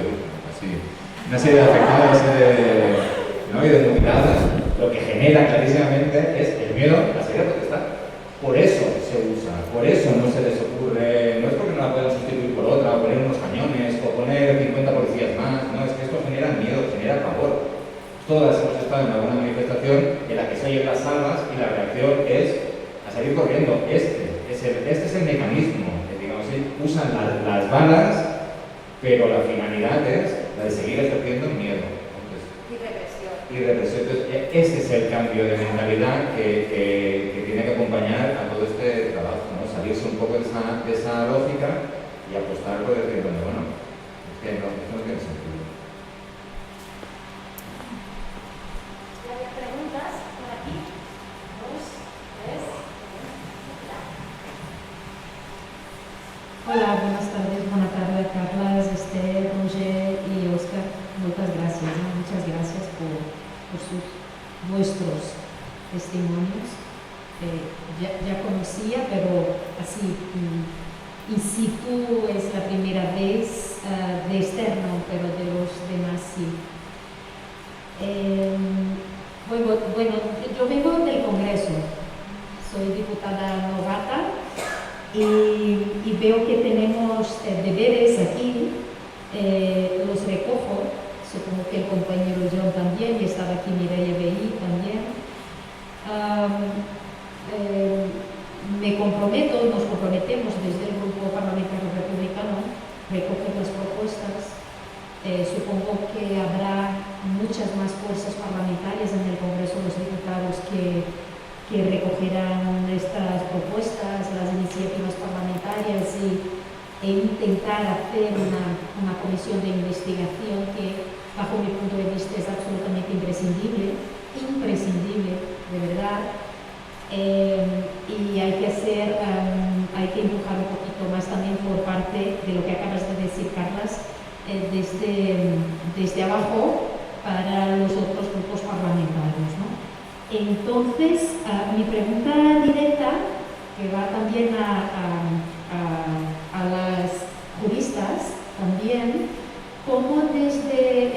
una serie de afectados y de mutilados, lo que genera clarísimamente es el miedo a salir a protestar. Por eso se usa, por eso no se les ocurre, no es porque no la puedan sustituir por otra, o poner unos cañones, o poner 50 policías más, no, es que esto genera miedo, genera pavor. Todas hemos estado en alguna manifestación en la que se oyen las salvas y la reacción es a salir corriendo. Este es el mecanismo, que digamos, usan las balas, pero la finalidad es la de seguir ejerciendo miedo. Y represión. y represión. Entonces, ese es el cambio de mentalidad que tiene que acompañar a todo este trabajo, ¿no? Salirse un poco de esa lógica y apostar por decir, bueno, es que no tiene sentido. Hola, buenas tardes, buena tarde a Carlas, Esther, Roger y Óscar. Muchas gracias, ¿no? Muchas gracias por vuestros testimonios. Ya conocía, pero así in situ es la primera vez, de externo, pero de los demás sí. Bueno, yo vengo del Congreso, soy diputada novata. Y veo que tenemos deberes aquí, los recojo, supongo que el compañero John también, y estaba aquí Mireia Vehí también. Me comprometo, nos comprometemos desde el Grupo Parlamentario Republicano, recoger las propuestas. Supongo que habrá muchas más fuerzas parlamentarias en el Congreso de los Diputados que recogerán estas propuestas, las iniciativas parlamentarias e intentar hacer una comisión de investigación que, bajo mi punto de vista, es absolutamente imprescindible, de verdad. Y hay que empujar un poquito más también por parte de lo que acabas de decir, Carlas, desde abajo para los otros grupos parlamentarios, ¿no? Entonces, mi pregunta directa, que va también a las juristas, también, cómo desde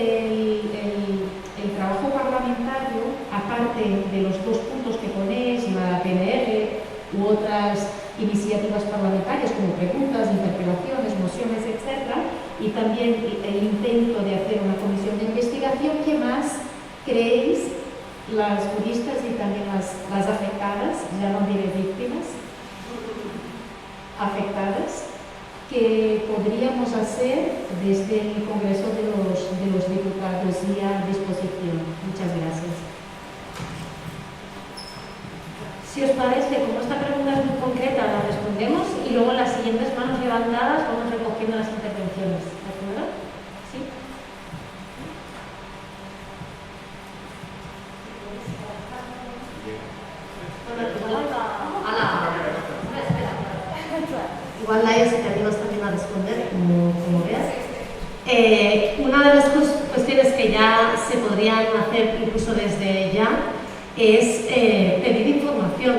el trabajo parlamentario, aparte de los dos puntos que ponéis, la PNL u otras iniciativas parlamentarias como preguntas, interpelaciones, mociones, etc., y también el intento de hacer una comisión de investigación, ¿qué más creéis las juristas y también las afectadas, ya no diré víctimas, afectadas, que podríamos hacer desde el Congreso de los Diputados y a disposición? Muchas gracias. Si os parece, como esta pregunta es muy concreta, la respondemos y luego las siguientes manos levantadas vamos recogiendo las intervenciones. ¿De acuerdo? ¿Sí? Igual Laia, si te animas también a responder, como veas. Una de las cuestiones que ya se podrían hacer incluso desde ya es pedir información.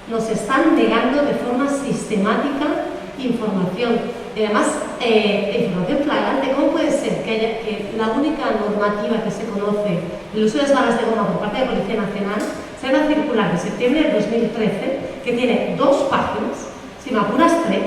Nos están negando de forma sistemática información. Y además, información flagrante. ¿Cómo puede ser que la única normativa que se conoce del uso de las balas de goma por parte de la Policía Nacional sea una circular de septiembre de 2013 que tiene 2 páginas, si me apuras 3,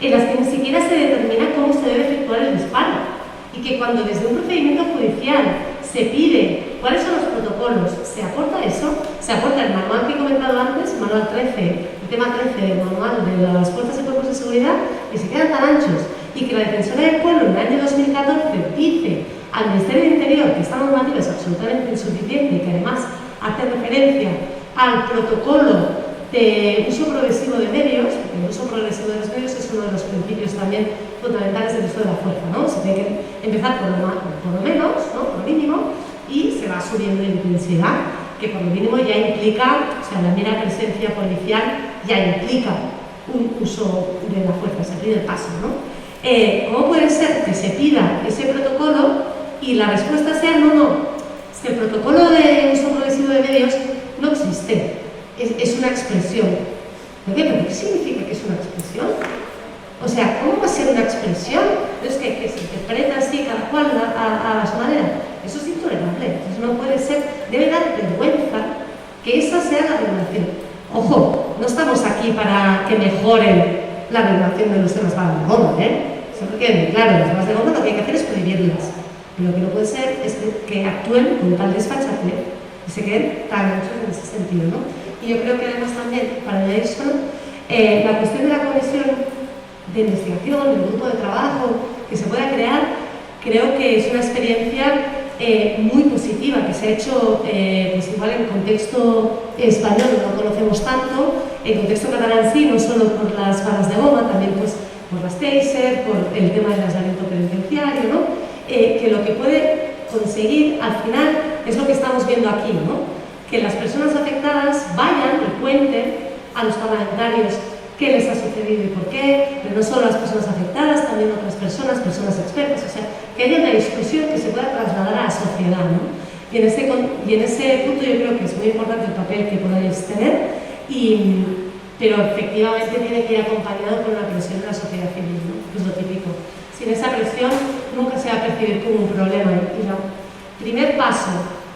en las que ni siquiera se determina cómo se debe efectuar el disparo? Y que cuando desde un procedimiento judicial se pide cuáles son los protocolos, se aporta eso, se aporta el manual que he comentado antes, el manual 13, el tema 13 del manual de las fuerzas y cuerpos de seguridad, que se quedan tan anchos, y que la Defensora del Pueblo en el año 2014 dice al Ministerio del Interior que esta normativa es absolutamente insuficiente y que además hace referencia al protocolo de uso progresivo de medios, porque el uso progresivo de los medios es uno de los principios también fundamentales del uso de la fuerza, ¿no? Se tiene que empezar por lo menos, ¿no? Por lo mínimo, y se va subiendo de intensidad, que por lo mínimo ya implica, o sea, la mera presencia policial ya implica un uso de la fuerza, se pide el paso, ¿no? ¿Cómo puede ser que se pida ese protocolo y la respuesta sea no, es que el protocolo de uso progresivo de medios no existe, es una expresión? ¿Pero qué significa que es una expresión? O sea, ¿cómo va a ser una expresión? Es que se interpreta así cada cual a su manera. Eso es intolerable. Eso no puede ser. Debe dar vergüenza que esa sea la regulación. Ojo, no estamos aquí para que mejoren la regulación del uso de las balas de goma, Eso que quede claro, las balas de goma lo que hay que hacer es prohibirlas. Lo que no puede ser es que actúen con tal desfachatez y se queden tan anchos en ese sentido, ¿no? Y yo creo que además también, para eso, la cuestión de la comisión de investigación, del grupo de trabajo que se pueda crear, creo que es una experiencia muy positiva, que se ha hecho pues igual en contexto español, no conocemos tanto, en contexto catalán sí, no solo por las balas de goma, también pues por las taser, por el tema del aislamiento penitenciario, ¿no? Que lo que puede conseguir al final es lo que estamos viendo aquí, ¿no? Que las personas afectadas vayan y cuenten a los parlamentarios qué les ha sucedido y por qué, pero no solo las personas afectadas, también otras personas expertas, o sea, que haya una discusión que se pueda trasladar a la sociedad, ¿no? Y en ese punto yo creo que es muy importante el papel que podáis tener, pero efectivamente tiene que ir acompañado por una presión de la sociedad civil, ¿no? Que es lo típico. Sin esa presión nunca se va a percibir como un problema. Y el primer paso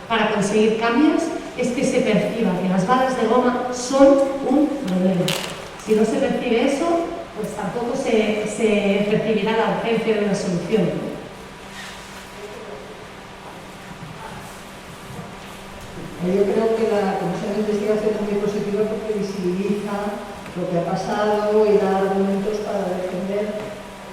para conseguir cambios es que se perciba que las balas de goma son un problema. Si no se percibe eso, pues tampoco se percibirá la urgencia de una solución, ¿no? Yo creo que la Comisión de Investigación es muy positiva porque visibiliza lo que ha pasado y da argumentos para defender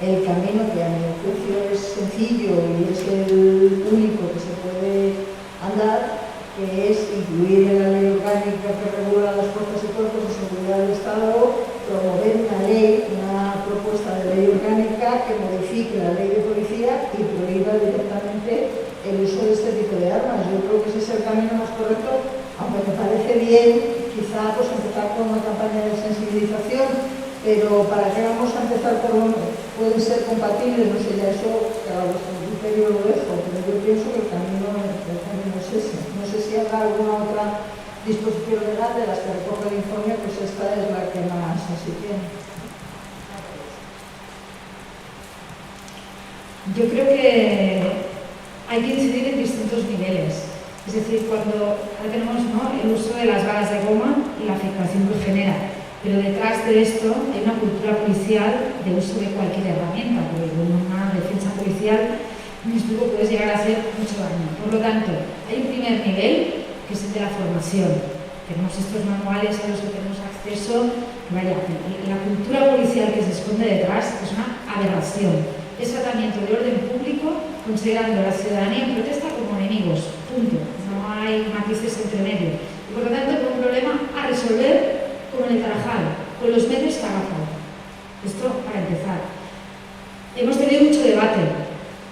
el camino que a mi juicio es sencillo y es el único que se puede andar, que es incluir en la ley orgánica que regula las fuerzas y cuerpos de seguridad del Estado, promover una ley, una propuesta de ley orgánica que modifique la ley de policía y prohíba directamente el uso de este tipo de armas. Yo creo que ese es el camino más correcto, aunque me parece bien quizá pues empezar con una campaña de sensibilización, pero ¿para qué vamos a empezar por uno? Pueden ser compatibles, no sé, ya eso que a vuestro criterio lo dejo, pero yo pienso que el camino es ese. No sé si habrá alguna otra disposición legal de las que recoge el informe, pues esta es la que más así tiene. Yo creo que hay que incidir en distintos niveles. Es decir, cuando ahora tenemos, ¿no?, el uso de las balas de goma y la afectación que genera, pero detrás de esto hay una cultura policial de uso de cualquier herramienta, porque con una defensa policial, me explico, puedes llegar a hacer mucho daño. Por lo tanto, hay un primer nivel, que es el de la formación. Tenemos estos manuales a los que tenemos acceso. Vaya, la cultura policial que se esconde detrás es una aberración. Es tratamiento de orden público considerando a la ciudadanía en protesta como enemigos. Punto. No hay matices entre medio. Y por lo tanto, es un problema a resolver como en el Tarajal, con los medios que haga falta. Esto para empezar. Hemos tenido mucho debate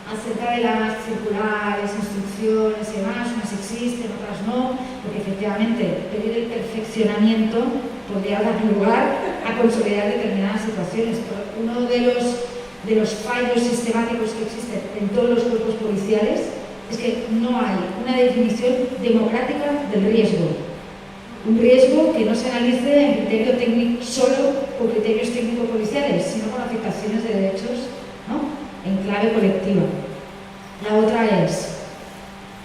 acerca de las circulares, instrucciones y demás, unas existen, otras no, porque efectivamente pedir el perfeccionamiento podría dar lugar a consolidar determinadas situaciones. Pero uno de los fallos sistemáticos que existen en todos los cuerpos policiales es que no hay una definición democrática del riesgo. Un riesgo que no se analice en criterio técnico, solo con criterios técnico-policiales, sino con afectaciones de derechos, ¿no?, en clave colectiva. La otra es,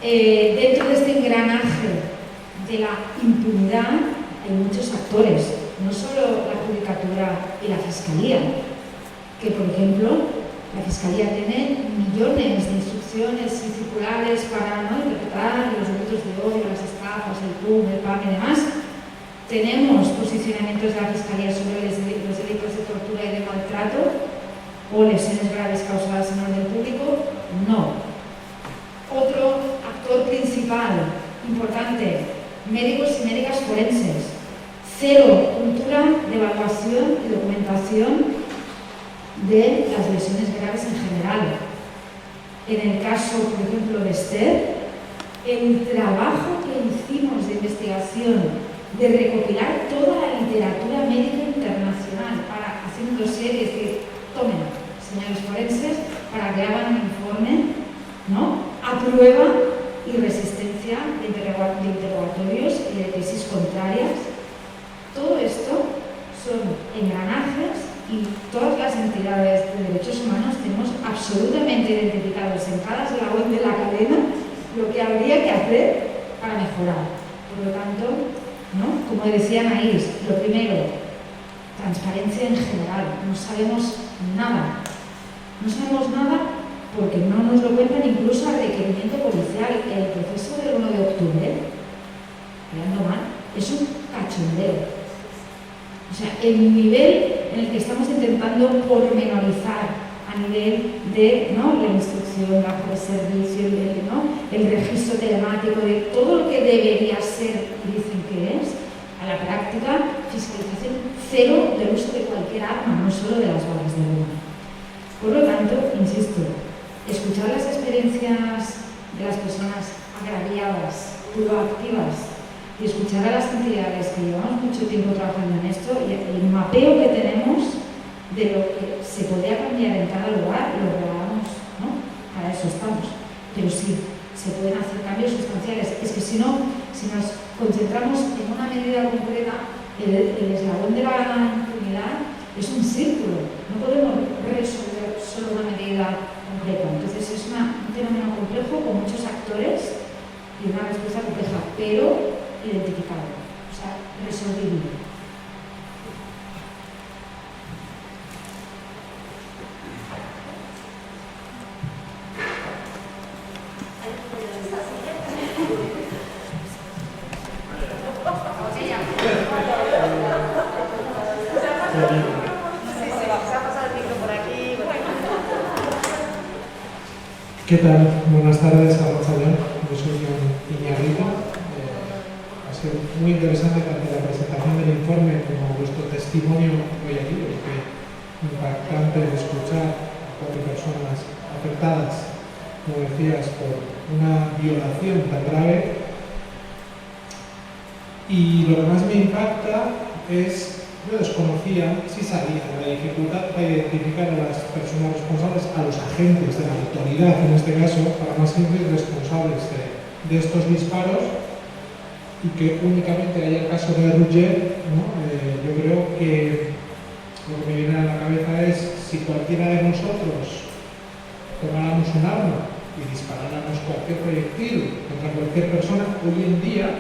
dentro de este engranaje de la impunidad hay muchos actores, no solo la Judicatura y la Fiscalía, que por ejemplo la Fiscalía tiene millones de instrucciones y circulares para, ¿no?, interpretar los delitos de odio, las estafas, el PUM, el PAM y demás. Tenemos posicionamientos de la Fiscalía sobre los delitos de tortura y de maltrato o lesiones graves causadas en orden público. No. Otro actor principal, importante, médicos y médicas forenses. Cero cultura de evaluación y documentación de las lesiones graves en general. En el caso, por ejemplo, de Esther, el trabajo que hicimos de investigación, de recopilar toda la literatura médica internacional para hacer un dossier y decir, tomen, señores forenses, para que hagan un informe, ¿no?, a prueba y resistencia de interrogatorios y de tesis contrarias. Todo esto son engranajes y todas las entidades de derechos humanos tenemos absolutamente identificados en cada eslabón de la cadena lo que habría que hacer para mejorar. Por lo tanto, ¿no?, como decía Anaís, lo primero, transparencia en general. No sabemos nada. No sabemos nada porque no nos lo cuentan incluso al requerimiento policial. El proceso del 1 de octubre, mirando mal, es un cachondeo. O sea, el nivel en el que estamos intentando pormenorizar, a nivel de, ¿no?, la instrucción bajo el servicio, el registro telemático de todo lo que debería ser, dicen que es, a la práctica, fiscalización cero del uso de cualquier arma, no solo de las balas de goma. Por lo tanto, insisto, escuchar las experiencias de las personas agraviadas, proactivas, y escuchar a las entidades que llevamos mucho tiempo trabajando en esto y el mapeo que tenemos de lo que se podría cambiar en cada lugar, lo grabamos, ¿no? Para eso estamos. Pero sí, se pueden hacer cambios sustanciales. Es que si no, si nos concentramos en una medida concreta, el eslabón de la impunidad es un círculo. No podemos resolver solo una medida concreta. Entonces es un fenómeno complejo con muchos actores y una respuesta compleja, pero identificado, o sea, resolvible. ¿Qué tal? Buenas tardes a Rosalén. Yo soy Iñárritu. Ha sido muy interesante tanto la presentación del informe como vuestro testimonio hoy aquí, porque impactante de escuchar a 4 personas afectadas, como decías, por una violación tan grave. Y lo que más me impacta es, yo desconocía, sí sabía, la dificultad para identificar a las personas responsables, a los agentes de la autoridad, en este caso, para más simples, responsables de estos disparos, y que únicamente haya el caso de Rouget, ¿no? Yo creo que lo que me viene a la cabeza es si cualquiera de nosotros tomáramos un arma y disparáramos cualquier proyectil contra cualquier persona, hoy en día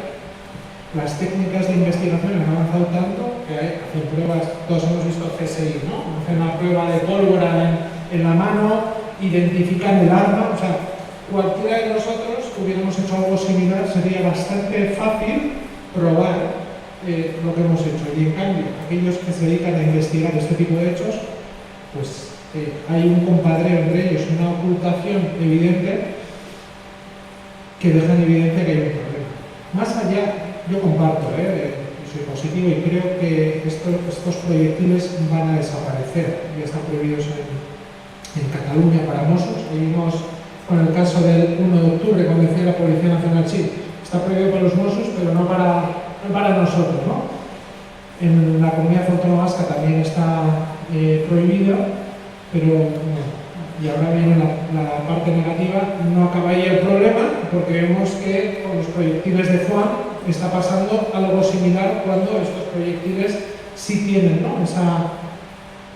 las técnicas de investigación han avanzado tanto que hacen pruebas, todos hemos visto CSI, ¿no? Hacen una prueba de pólvora en la mano, identifican el arma, o sea, cualquiera de nosotros que hubiéramos hecho algo similar sería bastante fácil probar lo que hemos hecho. Y en cambio, aquellos que se dedican a investigar este tipo de hechos, pues hay un compadreo entre ellos, una ocultación evidente que deja en evidencia que hay un problema. Más allá, yo comparto, soy positivo y creo que estos proyectiles van a desaparecer, ya están prohibidos en Cataluña para Mossos. Hoy vimos con el caso del 1 de octubre, cuando decía la Policía Nacional, sí, está prohibido para los Mossos, pero no para nosotros, ¿no? En la comunidad autónoma vasca también está prohibido, pero bueno, y ahora viene la parte negativa, no acaba ahí el problema, porque vemos que con los proyectiles de FUAM está pasando algo similar cuando estos proyectiles sí tienen, ¿no?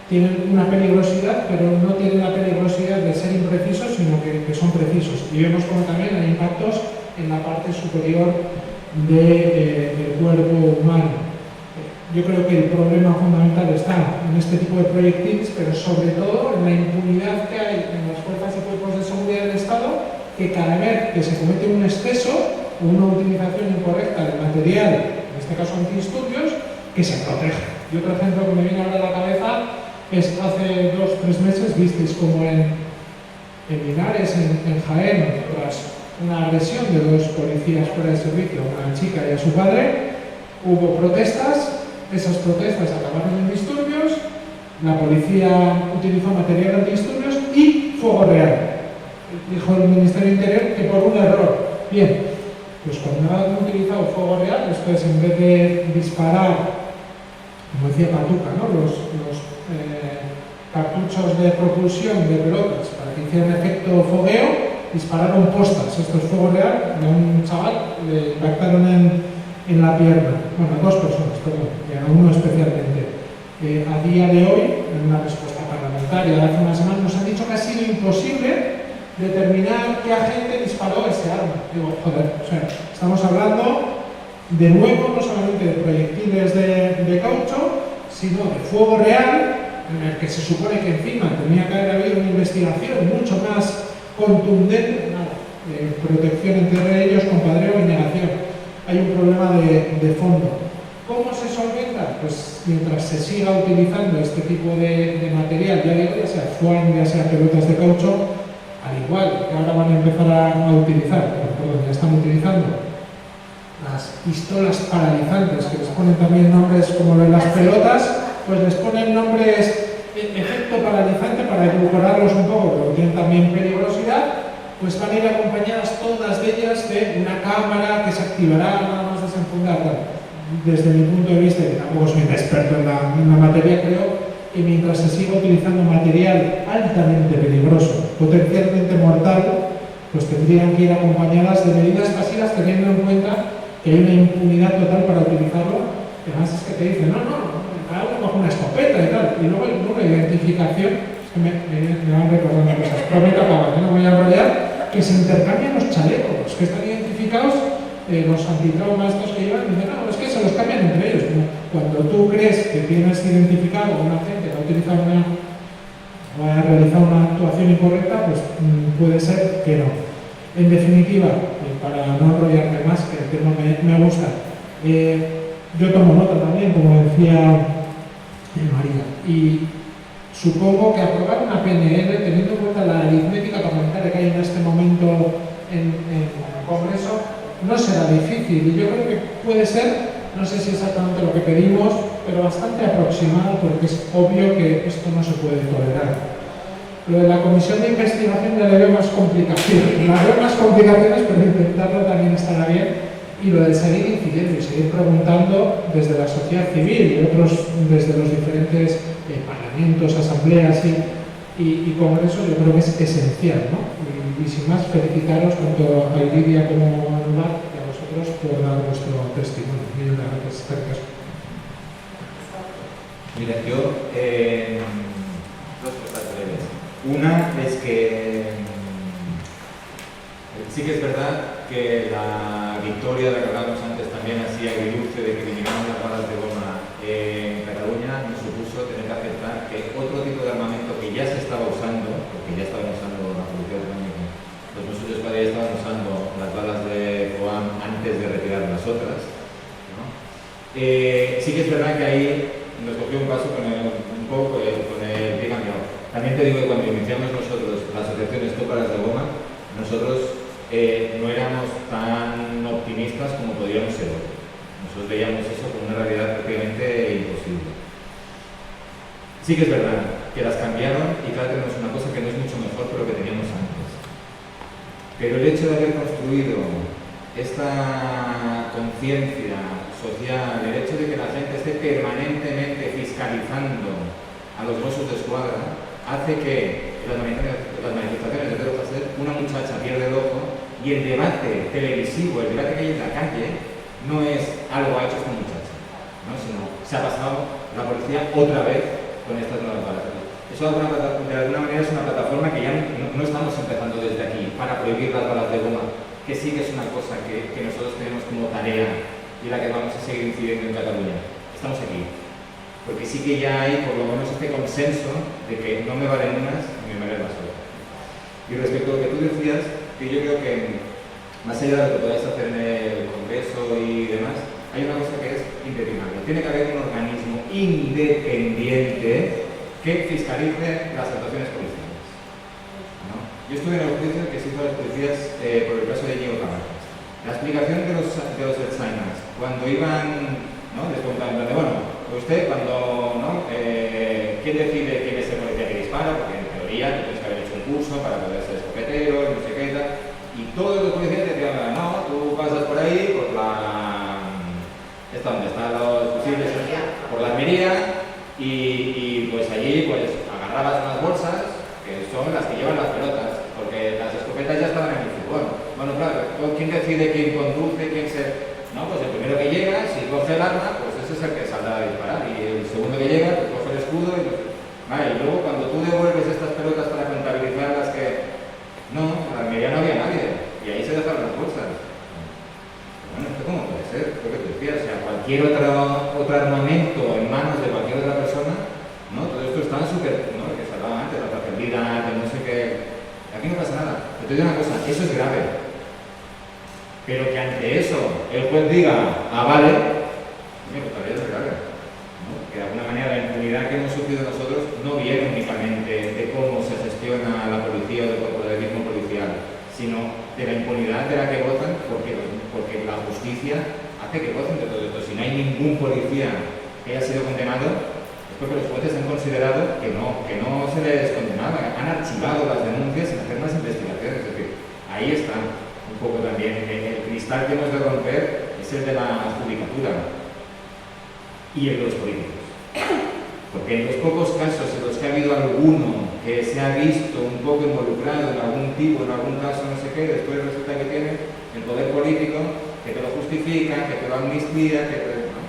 Tienen una peligrosidad, pero no tienen la peligrosidad de ser imprecisos, sino que son precisos. Y vemos como también hay impactos en la parte superior del cuerpo humano. Yo creo que el problema fundamental está en este tipo de proyectiles, pero sobre todo en la impunidad que hay en las fuerzas y cuerpos de seguridad del Estado, que cada vez que se comete un exceso o una utilización incorrecta del material, en este caso antidisturbios, que se proteja. Y otro ejemplo que me viene ahora a la cabeza es hace 2 o 3 meses visteis como en Linares, en Jaén, tras una agresión de 2 policías fuera de servicio, una chica y a su padre, hubo protestas. Esas protestas acabaron en disturbios, la policía utilizó material antidisturbios y fuego real. Dijo el Ministerio del Interior que por un error. Bien, pues cuando han utilizado fuego real, esto es en vez de disparar, como decía Patuca, ¿no? los cartuchos de propulsión de pelotas para que hicieran efecto fogueo, dispararon postas. Esto es fuego real, a un chaval le impactaron en la pierna, bueno, 2 personas, perdón, y a uno especialmente. A día de hoy, en una respuesta parlamentaria de hace unas semanas, nos han dicho que ha sido imposible determinar qué agente disparó ese arma. Digo, joder, o sea, estamos hablando de nuevo no solamente de proyectiles de caucho, sino de fuego real, en el que se supone que encima tenía que haber habido una investigación mucho más contundente, protección entre ellos, compadreo y negación. Hay un problema de fondo. ¿Cómo se solventa? Pues mientras se siga utilizando este tipo de material, ya sea foam, ya sea pelotas de caucho, al igual que ahora van a empezar a utilizar, perdón, ya están utilizando las pistolas paralizantes, que les ponen también nombres como lo de las pelotas, pues les ponen nombres efecto paralizante para edulcorarlos un poco, pero tienen también peligrosidad, pues van a ir acompañadas todas de ellas de una cámara que se activará nada más desenfundar. Desde mi punto de vista, que tampoco soy un experto en la materia, creo que mientras se siga utilizando material altamente peligroso, potencialmente mortal, pues tendrían que ir acompañadas de medidas pasivas teniendo en cuenta que hay una impunidad total para utilizarlo. Además es que te dicen, no, cada uno coge una escopeta y tal, y luego el número de identificación, es que me van recordando cosas, prometo acabar, no voy a enrollar, que se intercambian los chalecos, que están identificados, los antitrauma estos que llevan, y dicen, no, es que se los cambian entre ellos. Cuando tú crees que tienes identificado a un agente que ha utilizado ha realizado una actuación incorrecta, pues puede ser que no. En definitiva, para no enrollarme más, que el tema me gusta, yo tomo nota también, como decía María, y supongo que aprobar una PNL, teniendo en cuenta la aritmética parlamentaria que hay en este momento en el Congreso, no será difícil. Y yo creo que puede ser, no sé si exactamente lo que pedimos, pero bastante aproximado, porque es obvio que esto no se puede tolerar. Lo de la comisión de investigación ya le veo más complicaciones, pero intentarlo también estará bien. Y lo de seguir incidiendo y seguir preguntando desde la sociedad civil y otros desde los diferentes parlamentos, asambleas y congresos, yo creo que es esencial, ¿no? Y sin más, felicitaros tanto a Lidia como a Nubar y a vosotros por dar vuestro testimonio. Mil gracias. Mira, yo dos cosas breves. Una es que sí que es verdad que la victoria de la que hablábamos antes también así agridulce de que eliminamos las balas de goma en Cataluña nos supuso tener que aceptar que otro tipo de armamento que ya se estaba usando, porque ya estaban usando la policía autonómica, los Mossos d'Esquadra ya estaban usando las balas de foam antes de retirar las otras, ¿no? Sí que es verdad que ahí nos cogió un paso con el pie cambiado. También te digo que cuando iniciamos nosotros la asociación Stop Balas de Goma, nosotros no éramos tan optimistas como podríamos ser hoy. Nosotros veíamos eso como una realidad prácticamente imposible. Sí que es verdad que las cambiaron y claro, tenemos una cosa que no es mucho mejor que lo que teníamos antes. Pero el hecho de haber construido esta conciencia social, el hecho de que la gente esté permanentemente fiscalizando a los Mossos d'Esquadra, hace que las manifestaciones de Pedro Pastel, una muchacha pierde el ojo y el debate televisivo, el debate que hay en la calle, no es algo ha hecho esta muchacha, ¿no? Sino se ha pasado la policía otra vez con estas nuevas balas. Eso de alguna manera es una plataforma que ya no estamos empezando desde aquí para prohibir las balas de goma, que sí que es una cosa que nosotros tenemos como tarea y la que vamos a seguir incidiendo en Cataluña. Estamos aquí. Porque sí que ya hay por lo menos este consenso de que no me valen unas ni me valen las otras. Y respecto a lo que tú decías, que yo creo que más allá de lo que podáis hacer en el Congreso y demás, hay una cosa que es impepinable. Tiene que haber un organismo independiente que fiscalice las actuaciones policiales, ¿no? Yo estuve en el juicio que se hizo a los policías por el caso de Íñigo Cabacas. La explicación de los Ertzainas, cuando iban, ¿no? Les preguntaban, bueno, usted cuando, ¿no? ¿Quién decide quién es el policía que dispara? Porque en teoría tienes que haber hecho un curso para poder ser escopetero, no sé qué tal. Y todos los policías decían, no, tú pasas por ahí, por donde están los fusiles, por la Almería, y pues allí pues agarrabas unas bolsas, que son las que llevan las pelotas, porque las escopetas ya estaban en el fútbol. Bueno, claro, ¿quién decide quién conduce, quién se...? No, pues el primero que llega, si coge el arma, pues ese es el que saldrá a disparar. Y el segundo que llega, pues coge el escudo y... Vale, y luego cuando tú devuelves estas pelotas para contabilizar las que... No, en la Almería no había nadie. Y ahí se dejaron las bolsas. Bueno, ¿esto cómo puede ser? Lo que te decía, o sea, cualquier otro armamento en manos de cualquier otra persona, ¿no? Todo esto está súper... ¿no? Que se hablaba antes, la trazabilidad, no sé qué... Aquí no pasa nada. Pero te digo una cosa, eso es grave. Pero que ante eso el juez diga, vale, pues todavía es grave, ¿no? Que sufrido nosotros no viene únicamente de cómo se gestiona la policía o del corporativismo policial, sino de la impunidad de la que gozan, porque la justicia hace que gocen de todo esto. Si no hay ningún policía que haya sido condenado, es porque los jueces han considerado que no se les condenaba, han archivado las denuncias sin hacer más investigaciones. Es decir, ahí está un poco también el cristal que hemos de romper, es el de la judicatura y el de los políticos. Porque en los pocos casos en los que ha habido alguno que se ha visto un poco involucrado en algún tipo, en algún caso, no sé qué, después resulta que tiene el poder político que te lo justifica, que te lo amnistía, que te... ¿no?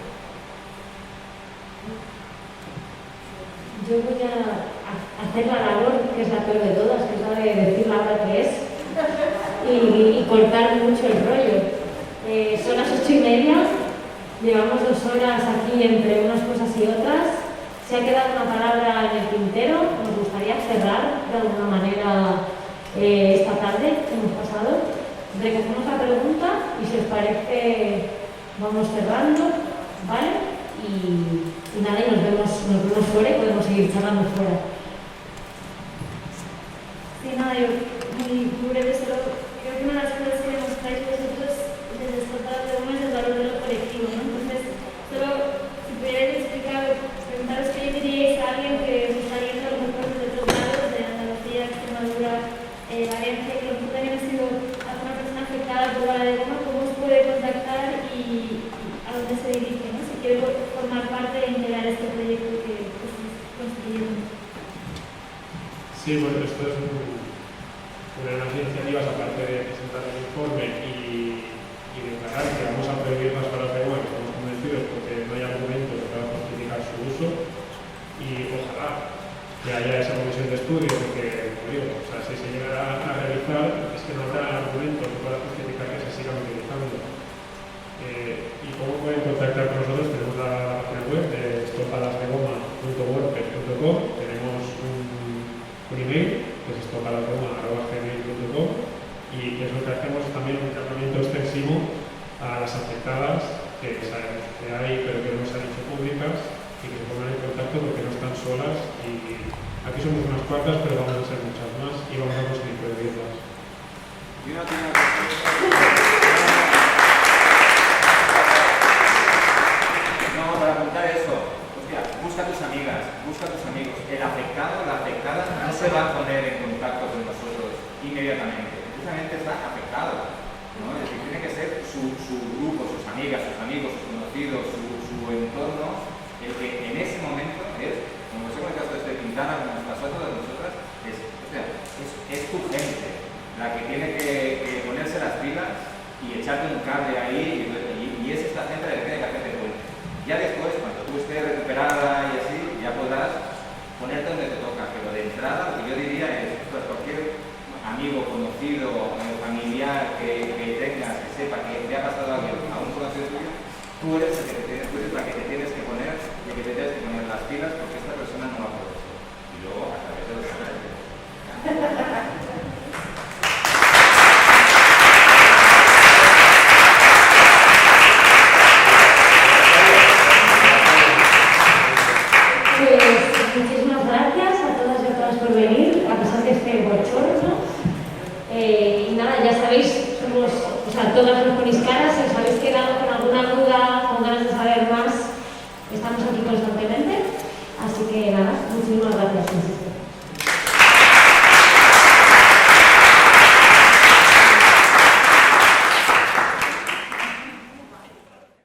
Yo voy a hacer la labor, que es la peor de todas, que es la de decir la hora que es y cortar mucho el rollo. Son las 8:30, llevamos 2 horas aquí entre unas cosas y otras. Se ha quedado una palabra en el tintero, nos gustaría cerrar de alguna manera esta tarde que hemos pasado. Recogemos la pregunta y si os parece vamos cerrando, ¿vale? Y nada, y nos vemos fuera y podemos seguir charlando fuera. Sí, nada, yo muy breve, solo creo que una de las cosas que demostráis vosotros desde esta tarde es el valor de lo colectivo, ¿no? Entonces, solo si pudierais explicar, preguntaros qué diríais a alguien que gustaría ir a los mejores de otros lados, de Andalucía, Extremadura, Valencia, que a lo mejor también ha sido alguna persona afectada por bala de goma, ¿cómo os puede contactar y a dónde se dirige, ¿no? Si quiere formar parte de integrar este proyecto que estáis construyendo. Sí, bueno, esto es una de las iniciativas, aparte de presentar el informe y declarar que vamos a prohibir las balas de goma, que estamos convencidos porque no hay argumentos que puedan justificar su uso, y ojalá que haya esa comisión de estudio, porque, como digo, o sea, si se llegara a realizar, es que no habrá argumentos que puedan justificar que se sigan utilizando. ¿Y cómo pueden contactar con nosotros? Tenemos la página web de estopalasdegoma.wordpress.com, tenemos un email que es estopalasdegoma@gmail.com, y es lo que hacemos también un tratamiento extensivo a las afectadas que sabemos que hay pero que no se han hecho públicas y que se pongan en contacto porque no están solas, y aquí somos unas cuantas pero vamos a ser muchas más y vamos a conseguir prohibirlas. No, para apuntar eso, hostia, busca a tus amigas, busca a tus amigos. El afectado, la afectada no se va a poner en contacto con nosotros inmediatamente, precisamente está afectado, ¿no? Es decir, tiene que ser su grupo, sus amigas, sus amigos, sus conocidos, su entorno, el que en ese momento es, como se con el caso de Quintana, como nos pasó a todas nosotras, es tu gente la que tiene que ponerse las pilas y echarte un cable ahí, y es esta gente la que tiene que hacerte cuenta. Ya después, cuando tú estés recuperada y así, ya podrás ponerte donde te toca, pero de entrada lo que yo diría es, pues, cualquier amigo, conocido, familiar que tengas, que sepa que le ha pasado a alguien, a un conocido tuyo, tú eres la que te tienes que poner y que te tienes que poner las pilas, porque esta persona no va a poder ser. Y luego, a través de los muchísimas gracias a todas y a todas por venir, a pesar de este bochorno. Y nada, ya sabéis, todas nos ponéis caras, sabéis que